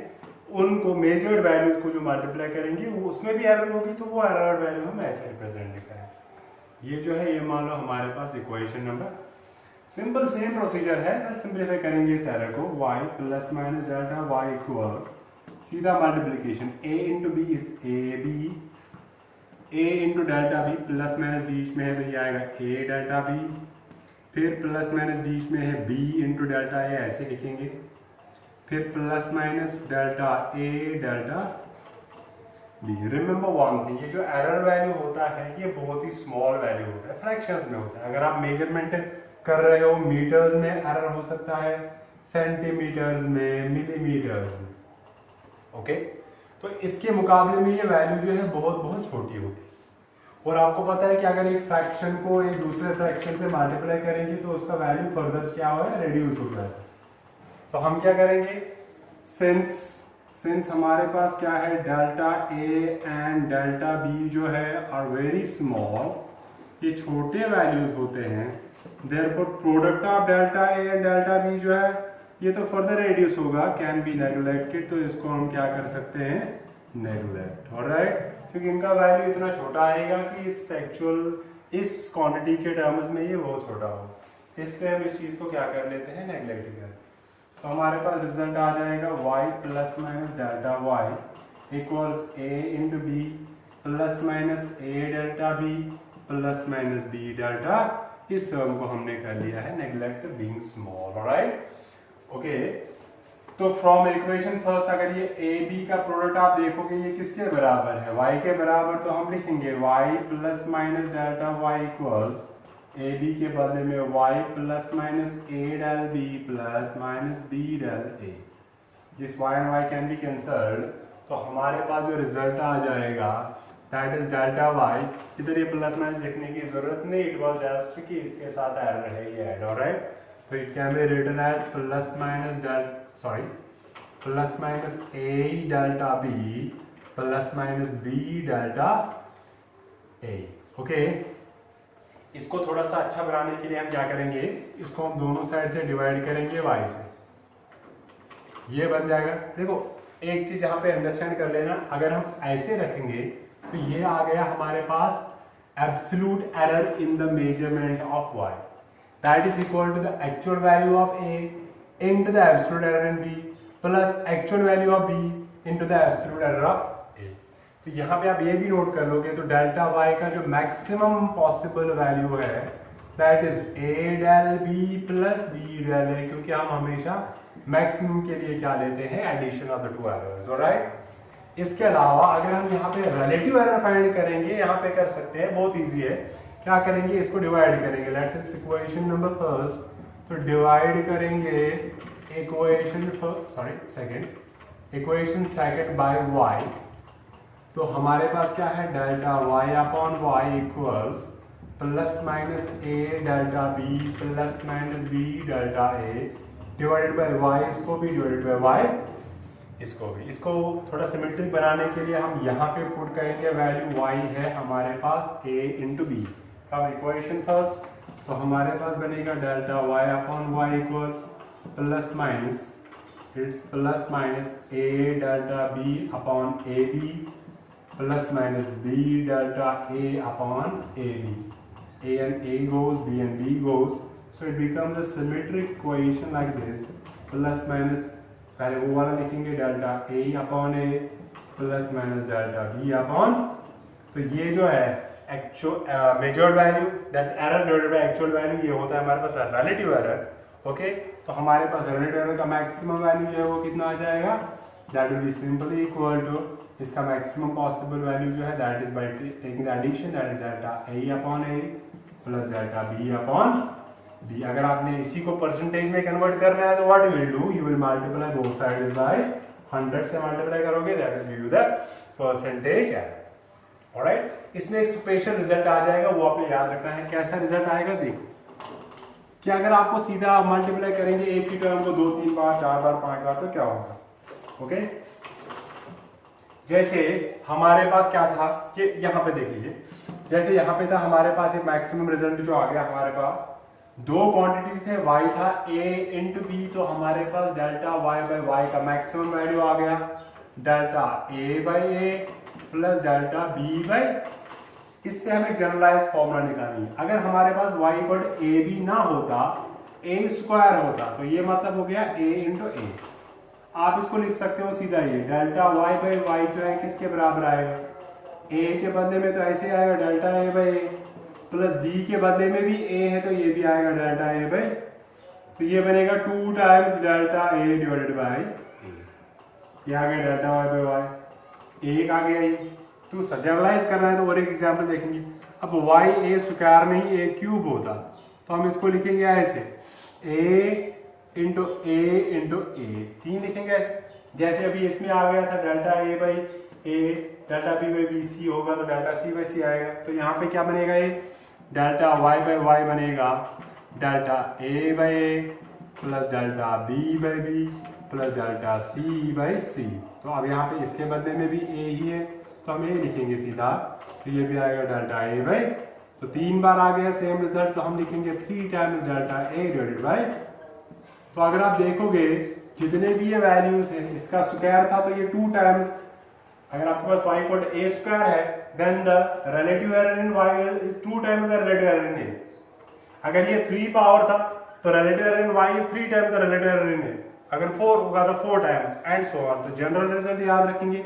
Speaker 1: उनको मेजर्ड वैल्यूज को जो मल्टीप्लाई करेंगे वो उसमें भी एरर होगी, तो वो एरर वैल्यू हम ऐसे रिप्रेजेंट करें। ये जो है ये मान लो हमारे पास equation number, simple same procedure है, बस सिंपलीफाई करेंगे इस एरर को, y plus minus delta y equals सीधा multiplication a into b is a b, a into delta B, plus minus बीच में है तो ये आएगा a डेल्टा बी, फिर प्लस माइनस बीच में है b इंटू डेल्टा a, ऐसे लिखेंगे, फिर plus minus delta a delta b। Remember one thing, ये जो एरर वैल्यू होता है ये बहुत ही स्मॉल वैल्यू होता है, फ्रैक्शंस में होता है। अगर आप मेजरमेंट कर रहे हो मीटर्स में एरर हो सकता है, सेंटीमीटर्स में, मिलीमीटर्स में, ओके। तो इसके मुकाबले में ये वैल्यू जो है बहुत बहुत छोटी होती है। और आपको पता है कि अगर एक फ्रैक्शन को एक दूसरे फ्रैक्शन से मल्टीप्लाई करेंगे तो उसका वैल्यू फर्दर क्या हो है, रिड्यूस हो जाता है। तो हम क्या करेंगे, सिंस हमारे पास क्या है, delta A and delta B जो है आर वेरी स्मॉल, ये छोटे वैल्यूज होते हैं, therefore product of delta A and delta B जो है ये तो फर्दर रेड्यूस होगा, कैन बी नेगलेक्टेड, तो इसको हम क्या कर सकते हैं, नेगलेक्ट। ऑलराइट, क्योंकि इनका वैल्यू इतना छोटा आएगा कि इस क्वांटिटी के टर्म्स में ये बहुत छोटा हो, इसलिए हम इस चीज को क्या कर लेते हैं, नेगलेक्ट कर। तो हमारे पास रिजल्ट आ जाएगा y plus minus delta y equals a into B plus minus a delta b plus minus b delta. इस टर्म को हमने कर लिया है neglect being small. Alright, okay. तो फ्रॉम इक्वेशन फर्स्ट अगर ये a b का प्रोडक्ट आप देखोगे ये किसके बराबर है, y के बराबर, तो हम लिखेंगे y plus minus delta y equals A B के बदले में y plus minus A del B plus minus B del A. This y and y can be cancelled, तो हमारे पास जो रिजल्ट आ जाएगा दैट इज डेल्टा y। इधर ये प्लस माइनस लिखने की जरूरत नहीं, इट वाज जस्ट कि इसके साथ एरर है ये ऐड। ऑलराइट, तो it can be written as plus minus A delta B plus minus B delta A. Okay, इसको थोड़ा सा अच्छा बनाने के लिए हम क्या करेंगे, इसको हम दोनों साइड से डिवाइड करेंगे y से, ये बन जाएगा। देखो एक चीज यहाँ पे अंडरस्टैंड कर लेना, अगर हम ऐसे रखेंगे तो ये आ गया हमारे पास absolute error in the measurement of y, that is equal to the actual value of a into the absolute error in b plus actual value of b into the absolute error of. तो यहाँ पे आप ये भी note कर लोगे तो delta y का जो मैक्सिमम पॉसिबल वैल्यू है that is a del b plus b del a, क्योंकि हम हमेशा मैक्सिमम के लिए क्या लेते हैं, addition of the two errors. Alright, इसके अलावा अगर हम यहाँ पे रिलेटिव एरर फाइंड करेंगे, यहाँ पे कर सकते हैं, बहुत इजी है। क्या करेंगे, इसको डिवाइड करेंगे, let's say equation number first, तो डिवाइड करेंगे इक्वेशन सेकंड बाय y, तो हमारे पास क्या है, delta y upon y equals plus minus a delta b plus minus b delta a divided bye y, इसको भी डिवाइडेड बाय y, इसको भी। इसको थोड़ा सिमेट्रिक बनाने के लिए हम यहाँ पे पुट करेंगे वैल्यू y है हमारे पास a इंटू बी। अब इक्वेशन फर्स्ट, तो हमारे पास बनेगा delta y upon y equals plus minus a delta b upon a b plus minus b delta a upon a b, a and a goes, b and b goes, so it becomes a symmetric equation like this, plus minus पहले वो वाला लिखेंगे delta a upon a plus minus delta b upon, तो ये जो है actual measured value that's error divided by actual value, ये होता है हमारे पास रिलेटिव एरर। ओके, तो हमारे पास रिलेटिव एरर का मैक्सिमम वैल्यू जो है वो कितना आ जाएगा, that will be simply equal to, इसका मैक्सिमम पॉसिबल वैल्यू जो है that is by taking the addition, that is delta a upon a plus delta b upon b। अगर आपने इसी को परसेंटेज में कन्वर्ट करना है तो what you will do, you will multiply both sides by 100 से मल्टीप्लाई करोगे, that will give you the percentage error. Alright, इसमें एक स्पेशल रिजल्ट आ जाएगा, वो आपने याद रखना है। कैसा रिजल्ट आएगा, देखो कि अगर आपको सीधा मल्टीप्लाई करेंगे एक ही टर्म को 2 3 बार 4 बार 5 बार तो क्या होगा। ओके, जैसे हमारे पास क्या था, ये यहाँ पे देख लीजिए, जैसे यहाँ पे था हमारे पास एक मैक्सिमम रिजल्ट जो आ गया, हमारे पास दो क्वांटिटीज थे, y था a इंटू बी, तो हमारे पास डेल्टा y बाय y का मैक्सिमम वैल्यू आ गया delta a by a plus delta b by, इससे हमें जनरलाइज फॉर्मूला निकालनी है। अगर हमारे पास y equal to a b ना होता, a स्क्वायर होता, तो ये मतलब हो गया a इंटू a। आप इसको लिख सकते हो सीधा, ये डेल्टा y बाय y जो है किसके बराबर आएगा, a के बदले में तो ऐसे आएगा delta a by a, plus b के बदले में भी a है तो ये भी आएगा डेल्टा a बाय, तो ये बनेगा 2 times delta a divided bye a। ये आ गया डेल्टा y बाय y, एक आ गया ये। तो जनरलाइज करना है तो और एक एग्जांपल देखेंगे। अब y a स्क्वायर नहीं a क्यूब होता, तो हम इसको लिखेंगे ऐसे a इंटू a, 3 लिखेंगे ऐसे, जैसे अभी इसमें आ गया था delta A by A, delta B by B C होगा तो डेल्टा सी बाई सी आएगा। तो यहाँ पे क्या बनेगा, ये डेल्टा वाई बाई वाई बनेगा delta A by A plus delta B by B plus delta C by c. तो अब यहाँ पे इसके बदले में भी ए ही है तो हम ए लिखेंगे सीधा, तो ये भी आएगा डेल्टा ए बाई, तो 3 बार आ गया सेम रिजल्ट, तो हम लिखेंगे 3 times delta A divided by. तो अगर आप देखोगे जितने भी ये वैल्यूज है, इसका स्क्वायर था तो ये 2 टाइम्स, अगर आपके पास y equal to a square है then the relative error in y is 2 times the relative error in a। अगर ये 3 पावर था तो relative error in y is 3 times the relative error in a। अगर 4 होगा तो 4 टाइम्स एंड सो ऑन। तो general result याद रखेंगे,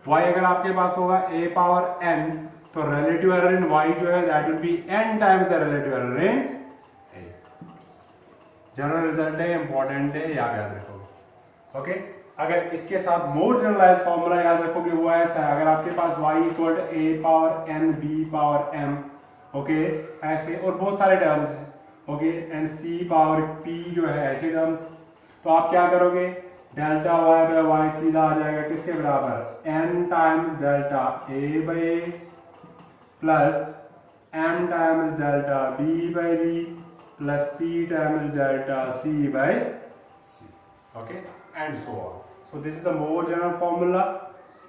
Speaker 1: y अगर आपके पास होगा a पावर n तो रिलेटिव एरर इन y जो है that will B n times the relative error in a। General result है, इंपॉर्टेंट है, याद रखोगे। ओके, अगर इसके साथ मोर जनरलाइज फॉर्मूला याद रखोगे वो ऐसा है, अगर आपके पास y equal to a power n b power m, okay ऐसे और बहुत सारे टर्म्स हैं, okay and c power p जो है ऐसे टर्म्स, तो आप क्या करोगे, डेल्टा y बाय y सीधा आ जाएगा किसके बराबर, n times delta a by a plus m times delta b by b plus p times delta c by c, okay and so on. So this is the more general formula,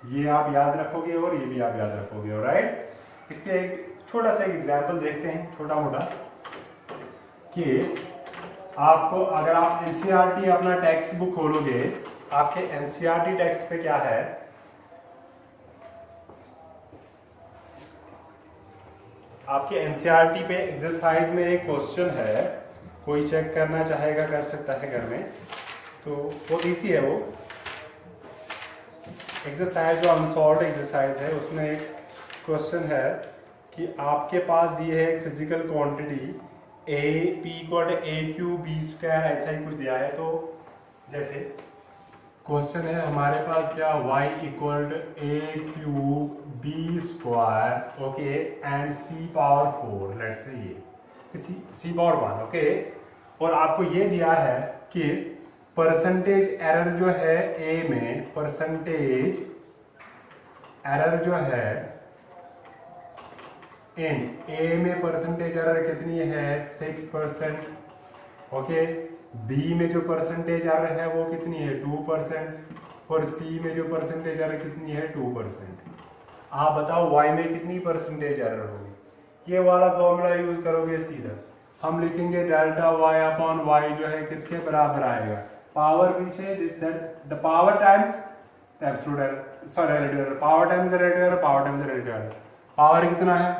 Speaker 1: ये आप याद रखोगे और ये भी आप याद रखोगे, ऑलराइट। इस पे एक छोटा सा एग्जांपल देखते हैं, छोटा मोटा, कि आपको अगर आप एनसीईआरटी अपना टेक्स्ट बुक खोलोगे, आपके एनसीईआरटी टेक्स्ट पे क्या है, आपके एनसीईआरटी पे एक्सरसाइज में एक क्वेश्चन है, कोई चेक करना चाहेगा कर सकता है घर में, तो बहुत इजी है वो एक्सरसाइज, जो अनसॉल्व्ड एक्सरसाइज है उसमें एक क्वेश्चन है कि आपके पास दी है physical quantity A P equal A Q B square, ऐसा ही कुछ दिया है। तो जैसे क्वेश्चन है हमारे पास क्या, y equal to A Q B square, okay and C power 4, let's say ये सी पावर 1, ओके। और आपको ये दिया है कि परसेंटेज एरर जो है ए में, परसेंटेज एरर जो है इन ए में परसेंटेज एरर कितनी है 6%, ओके। बी में जो परसेंटेज एरर है वो कितनी है 2%, और सी में जो परसेंटेज एरर कितनी है 2%। आप बताओ y में कितनी परसेंटेज एरर होगी, ये वाला फॉर्मूला यूज करोगे सीधा, हम लिखेंगे डेल्टा y अपॉन y जो है किसके बराबर आएगा, पावर पीछे the power times the absolute error, sorry relative error, power times the relative error, power times the relative error. Power कितना है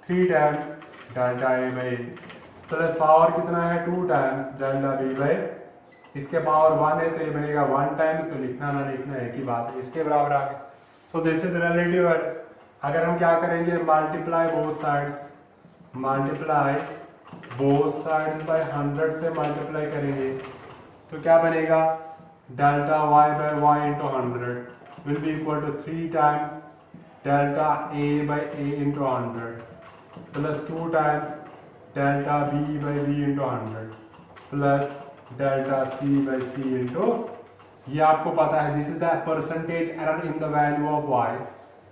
Speaker 1: 3 times delta a by a, plus power कितना है 2 टाइम्स डेल्टा b बाय, इसके power 1 है तो ये बनेगा 1 times, तो लिखना ना लिखना एक ही बात है, इसके बराबर आ गया। So this is relative error. अगर हम क्या करेंगे, multiply both sides, multiply both sides by 100 से मल्टीप्लाई करेंगे तो क्या बनेगा, delta y by y into 100 will be equal to 3 times delta a by a into 100 plus 2 times delta b by b into 100 plus delta c by c into, ये आपको पता है this is the percentage error in the value of y,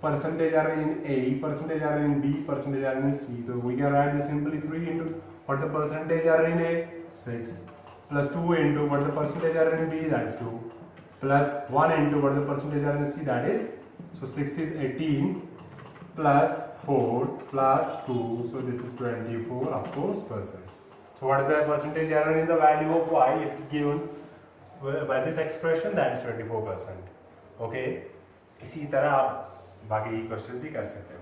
Speaker 1: percentage error in a, percentage error in b, percentage error in c, so we can write this simply 3 into what's the percentage error in a 6 plus 2 into what's the percentage error in b, that is 2 plus 1 into what's the percentage error in c, that is, so 6 is 18 plus 4 plus 2, so this is 24 of course percent. So what is the percentage error in the value of y if it is given by this expression, that is 24%, okay। इसी तरह आप बाकी questions भी कर सकते हो।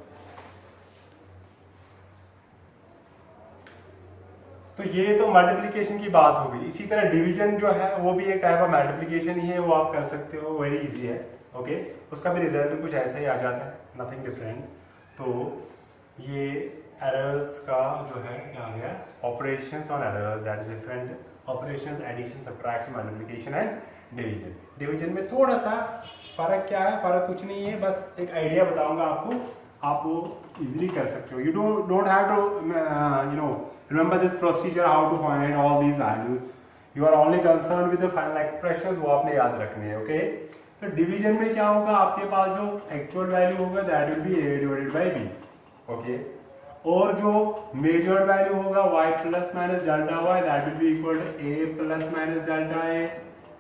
Speaker 1: तो ये तो मल्टीप्लिकेशन की बात हो गई। इसी तरह डिवीजन जो है वो भी एक टाइप ऑफ मल्टीप्लिकेशन ही है, वो आप कर सकते हो, वेरी इजी है, ओके। उसका भी रिजल्ट कुछ ऐसे ही आ जाता है, नथिंग डिफरेंट। तो ये एरर्स का जो है क्या आ गया, operations on errors, that is different operations, addition, subtraction, multiplication and division. Division में थोड़ा सा फर्क क्या है, फर्क कुछ नहीं है, बस एक आइडिया बताऊंगा आपको, आप वो इजीली कर सकते हो। You don't have to remember this procedure how to find all these values, you are only concerned with the final expressions, वो आपने याद रखने हैं, ओके। तो डिवीजन में क्या होगा, आपके पास जो एक्चुअल वैल्यू होगा that will be a divided by b, okay, और जो मेजर्ड वैल्यू होगा y plus minus delta y that will be equal to a plus minus delta a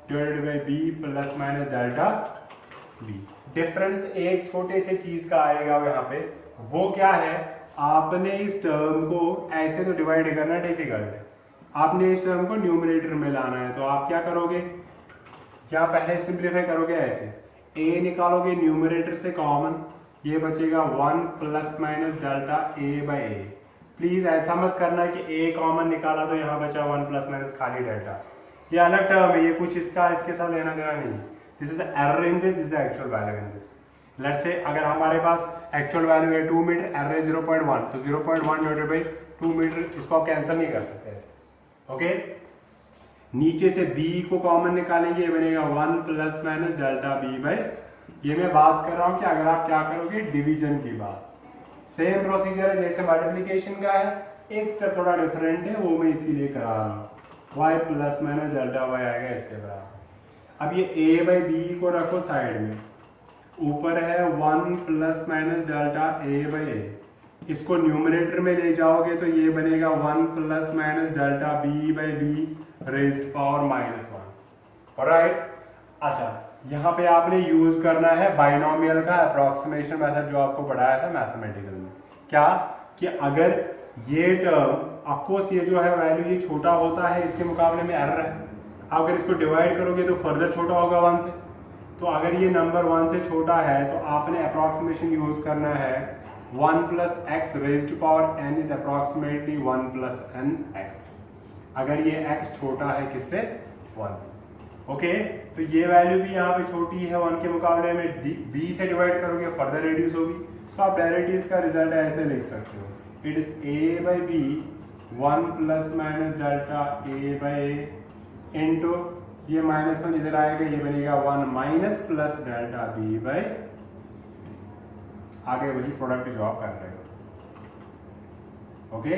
Speaker 1: divided by b plus minus delta b। Difference एक छोटे से चीज का आएगा यहाँ पे, वो क्या है, आपने इस टर्म को ऐसे तो डिवाइड करना डिफिकल्ट है, आपने इस टर्म को न्यूमरेटर में लाना है। तो आप क्या करोगे, क्या पहले सिंप्लीफाई करोगे, ऐसे a निकालोगे न्यूमरेटर से कॉमन, ये बचेगा 1 plus minus delta a by a। Please ऐसा मत करना कि a कॉमन निकाला तो यहाँ बचा 1 प्लस माइनस खाली डेल्टा, ये अलग टर्म है, ये कुछ इसका इसके साथ लेना देना नहीं। This is the error in this, this is actual value in this. Let's say अगर हमारे पास एक्चुअल वैल्यू है 2 मीटर, एरर है 0.1, तो 0.1 डिवाइडेड बाई 2 मीटर, इसको आप कैंसिल नहीं कर सकते ऐसे, ओके। नीचे से b को कॉमन निकालेंगे, ये बनेगा 1 plus minus delta b by, ये मैं बात कर रहा हूं कि अगर आप क्या करोगे डिवीजन की बात, सेम प्रोसीजर है जैसे मल्टीप्लिकेशन का है, एक स्टेप थोड़ा डिफरेंट है, वो मैं इसीलिए करा रहा हूं। y plus minus delta y आएगा इसके बराबर। अब ये a बाई b को रखो साइड में, ऊपर है 1 plus minus delta a by a, इसको न्यूमरेटर में ले जाओगे तो ये बनेगा 1 plus minus delta b by b raised power -1, alright. अच्छा, यहाँ पे आपने यूज करना है बाइनोमियल का अप्रोक्सीमेशन मेथड जो आपको पढ़ाया था मैथमेटिकल में, क्या कि अगर ये टर्म ऑफकोर्स ये जो है वैल्यू ये छोटा होता है, इसके मुकाबले में एरर है, अगर इसको डिवाइड करोगे तो फर्दर छोटा होगा 1 से, तो अगर ये नंबर 1 से छोटा है तो आपने अप्रोक्सीमेशन यूज करना है 1 plus X raised to power n is approximately 1 plus n x, अगर ये x छोटा है किससे, 1 से, ओके। तो ये वैल्यू भी यहाँ पे छोटी है 1 के मुकाबले में, b से डिवाइड करोगे फर्दर रिड्यूस होगी, तो आप डायरेक्ट इसका रिजल्ट ऐसे लिख सकते हो, it is a by b 1 plus minus delta a by a into ये -1 इधर आएगा, ये बनेगा 1 minus plus delta b by, आगे वही प्रोडक्ट जो आप कर रहे हो, ओके।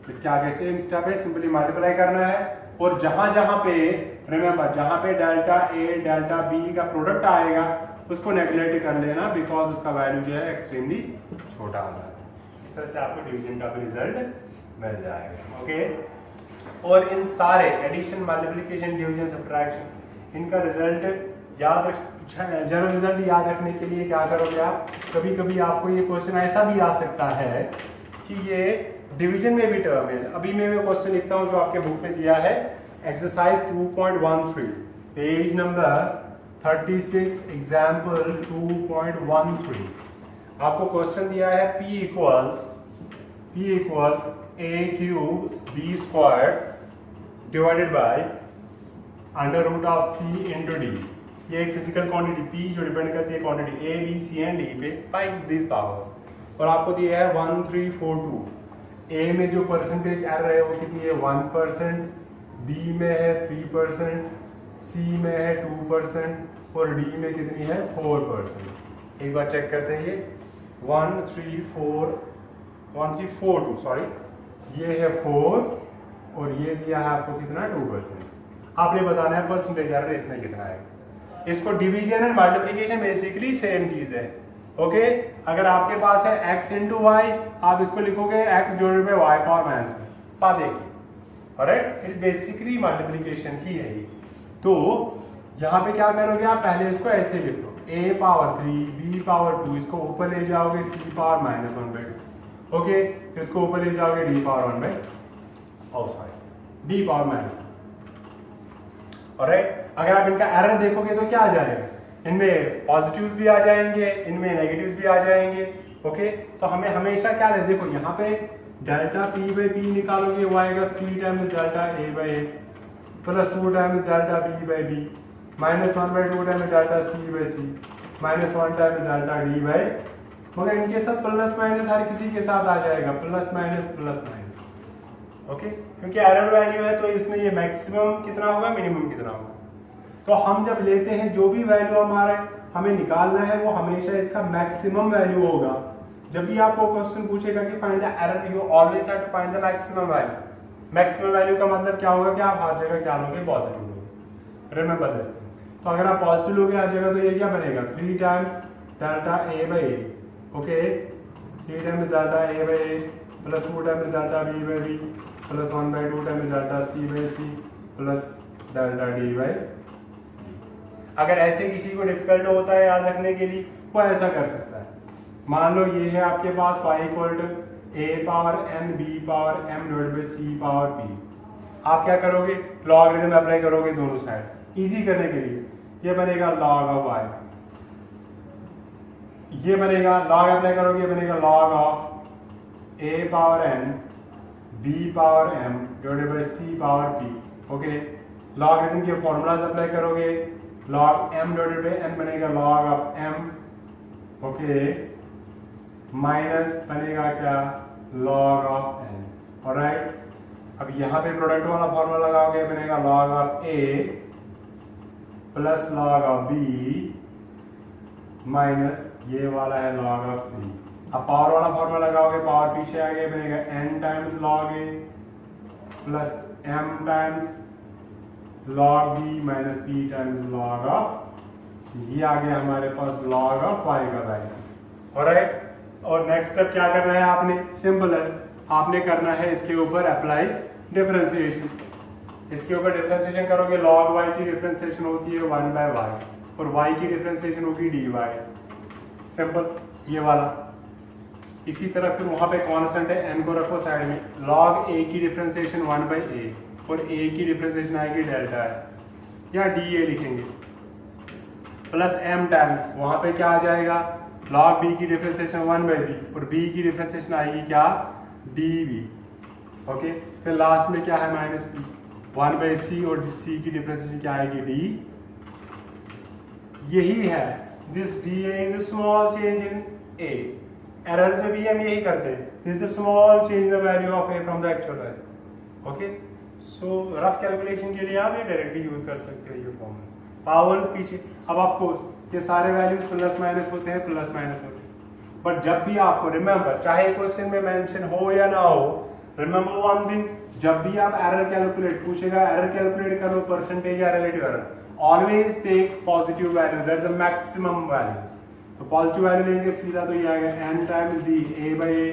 Speaker 1: इसके आगे सेम स्टेप है, सिंपली मल्टीप्लाई करना है, और जहां जहां पे रिमेंबर जहां पे डेल्टा a डेल्टा b का प्रोडक्ट आएगा उसको नेगलेक्ट कर लेना, बिकॉज उसका वैल्यू जो है एक्सट्रीमली छोटा आ रहा है। इस तरह से आपको डिवीजन का भी रिजल्ट मिल जाएगा, ओके। और इन सारे एडिशन, मल्टीप्लिकेशन, डिवीजन, सब्ट्रैक्शन, इनका रिजल्ट याद रख, जनरल रिजल्ट याद रखने के लिए क्या करोगे आप, कभी कभी आपको ये क्वेश्चन ऐसा भी आ सकता है कि ये डिवीजन में भी टर्म है। अभी मैं क्वेश्चन लिखता हूं जो आपके बुक में दिया है, एक्सरसाइज 2.13 पेज नंबर 36 एग्जाम्पल 2.13। आपको क्वेश्चन दिया है p equals a cube b square divided by under root of c into d। ये एक फिजिकल क्वांटिटी p जो डिपेंड करती है quantity a b c and d पे, फाइंड दिस पावर्स, और आपको दिया है 1342। a में जो परसेंटेज एरर है वो कितनी है, 1%, b में है 3%, c में है 2% और d में कितनी है 4%। एक बार चेक करते हैं, ये 1342 सॉरी, ये है 4 और ये दिया है आपको कितना 2%। आपने बताना है परसेंटेज एरर इसमें कितना है। इसको division and multiplication basically same चीज है, ओके। अगर आपके पास है x इंटू वाई, आप इसको लिखोगे x divided by y power minus में, पा देखिए, ऑलराइट, इट्स बेसिकली मल्टीप्लिकेशन ही है ये। तो यहाँ पे क्या करोगे आप, पहले इसको ऐसे लिख लो, a पावर 3 b पावर 2, इसको ऊपर ले जाओगे c पावर -1/2, ओके, इसको ऊपर ले जाओगे d power 1/, d power -1, alright. अगर आप इनका एरर देखोगे तो क्या आ जाएगा, इनमें पॉजिटिव्स भी आ जाएंगे, इनमें नेगेटिव्स भी आ जाएंगे, ओके। तो हमें हमेशा क्या है, देखो यहाँ पे डेल्टा p बाई p निकालोगे, वो आएगा 3 times delta a by a plus 2 times delta b by b -1/2 times delta c by c -1 times delta d by, मगर इनके साथ प्लस माइनस हर किसी के साथ आ जाएगा, प्लस माइनस, ओके, क्योंकि एरर वैल्यू है तो इसमें ये मैक्सिमम कितना होगा, मिनिमम कितना होगा। तो हम जब लेते हैं जो भी वैल्यू हमारा हमें निकालना है वो हमेशा इसका मैक्सिमम वैल्यू होगा। जब भी आपको क्वेश्चन पूछेगा कि find the error, you always have to find the maximum value. Maximum value का मतलब क्या होगा कि आप हर जगह क्या लोगे, पॉजिटिव लोगे। रिमेंबर दिस,
Speaker 2: तो अगर आप पॉजिटिव लोगे हर जगह तो ये क्या बनेगा 3 times delta A by A, okay 3 times delta A by A plus 2 times delta B by B plus 1/2 times delta C by C plus delta D by. अगर ऐसे किसी को डिफिकल्ट होता है याद रखने के लिए वो ऐसा कर सकता है। मान लो ये है आपके पास y equal to a power n b power m divide by c power p। आप क्या करोगे लॉगरिथम अप्लाई करोगे दोनों साइड इजी करने के लिए। ये बनेगा log ऑफ y, ये बनेगा log अप्लाई करोगे ये बनेगा log of a power n b power m divided by c power p, okay. Logarithm के फॉर्मूलाज अप्लाई करोगे log m divided by n बनेगा log of m, okay minus बनेगा क्या log ऑफ n, ऑलराइट। अब यहाँ पे product वाला formula लगाओगे बनेगा log of a plus log of b minus ये वाला है log ऑफ c। अब पावर वाला फॉर्मूला लगाओगे पावर पीछे आ गया बनेगा n times log a plus m times log b minus p times log of c। ये आ गया हमारे पास log ऑफ y का वैल्यू, ऑलराइट। और नेक्स्ट स्टेप क्या करना है आपने, सिंपल है, आपने करना है इसके ऊपर अप्लाई डिफरेंशिएशन। इसके ऊपर डिफरेंशिएशन करोगे log y की डिफरेंशिएशन होती है 1/y और y की डिफरेंशिएशन होगी dy, सिंपल ये वाला। इसी तरह फिर वहां पे कांस्टेंट है n को रखो साइड में, log a की डिफरेंशिएशन 1/a और a की डिफरेंशिएशन आएगी डेल्टा है या dA लिखेंगे प्लस m टाइम्स वहां पे क्या आ जाएगा log b की डिफरेंशिएशन 1/b और b की डिफरेंशिएशन आएगी क्या db, ओके। फिर लास्ट में क्या है माइनस p 1/c और c की डिफरेंशिएशन क्या आएगी d। यही है this dA is a small change in a। Errors में भी हम यही करते हैं, this is the small change the value of a from the actual value, okay. So rough calculation के लिए आप ये डायरेक्टली यूज कर सकते हो ये फॉर्मूला। पावर्स पीछे, अब आपको ये सारे वैल्यूज प्लस माइनस होते हैं प्लस माइनस होते हैं, बट जब भी आपको रिमेंबर चाहे क्वेश्चन में मेंशन हो या ना हो, रिमेंबर वन थिंग, जब भी आप एरर कैलकुलेट पूछेगा एरर कैलकुलेट करो परसेंटेज या relative error, always take positive values, that's the maximum values. तो पॉजिटिव वैल्यू लेंगे सीधा तो ये आएगा n times d a by a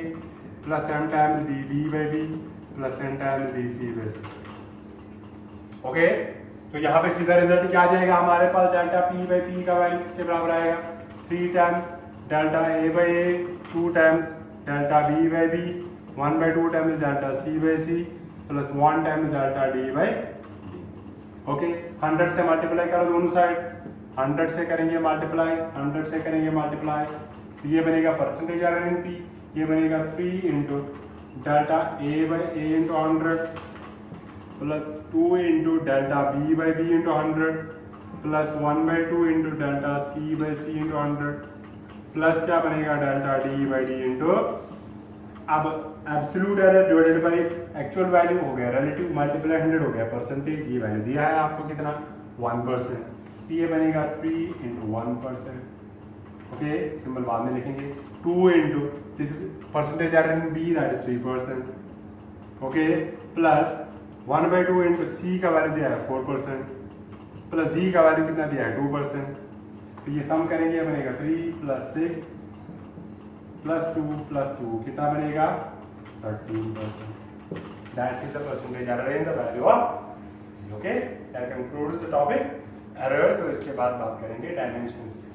Speaker 2: plus m times d b by b plus n times d c by c, okay. तो यहाँ पे सीधा रिजल्ट क्या आ जाएगा हमारे पास डेल्टा p बाई p का वैल्यू किसके बराबर आएगा 3 times delta a by a 2 times delta b by b 1/2 times delta c by c plus 1 times delta d by d, okay. 100 से मल्टीप्लाई करो दोनों साइड, 100 से करेंगे मल्टीप्लाई 100 से करेंगे मल्टीप्लाई, तो ये बनेगा परसेंटेज एरर इन p, ये बनेगा 3 into delta a by a into 100 plus 2 into delta b by b into 100 plus 1/2 into delta c by c into 100 plus क्या बनेगा delta d by d into, अब absolute error divided by actual value हो गया, relative multiply 100 हो गया, percentage ये value दिया है आपको कितना 1%, तो ये बनेगा 3 इंटू 1%, ओके। सिंबल बाद में लिखेंगे 2 into this is percentage error in b that is 3%, okay, plus 1/2 into c का वैल्यू दिया है 4% प्लस d का वैल्यू कितना दिया है 2%, तो ये सम करेंगे बनेगा 3 प्लस 6 प्लस 2 प्लस 2 कितना बनेगा 13%, that is the percentage error in the value of, okay. That concludes the topic errors और इसके बाद बात करेंगे डायमेंशंस की।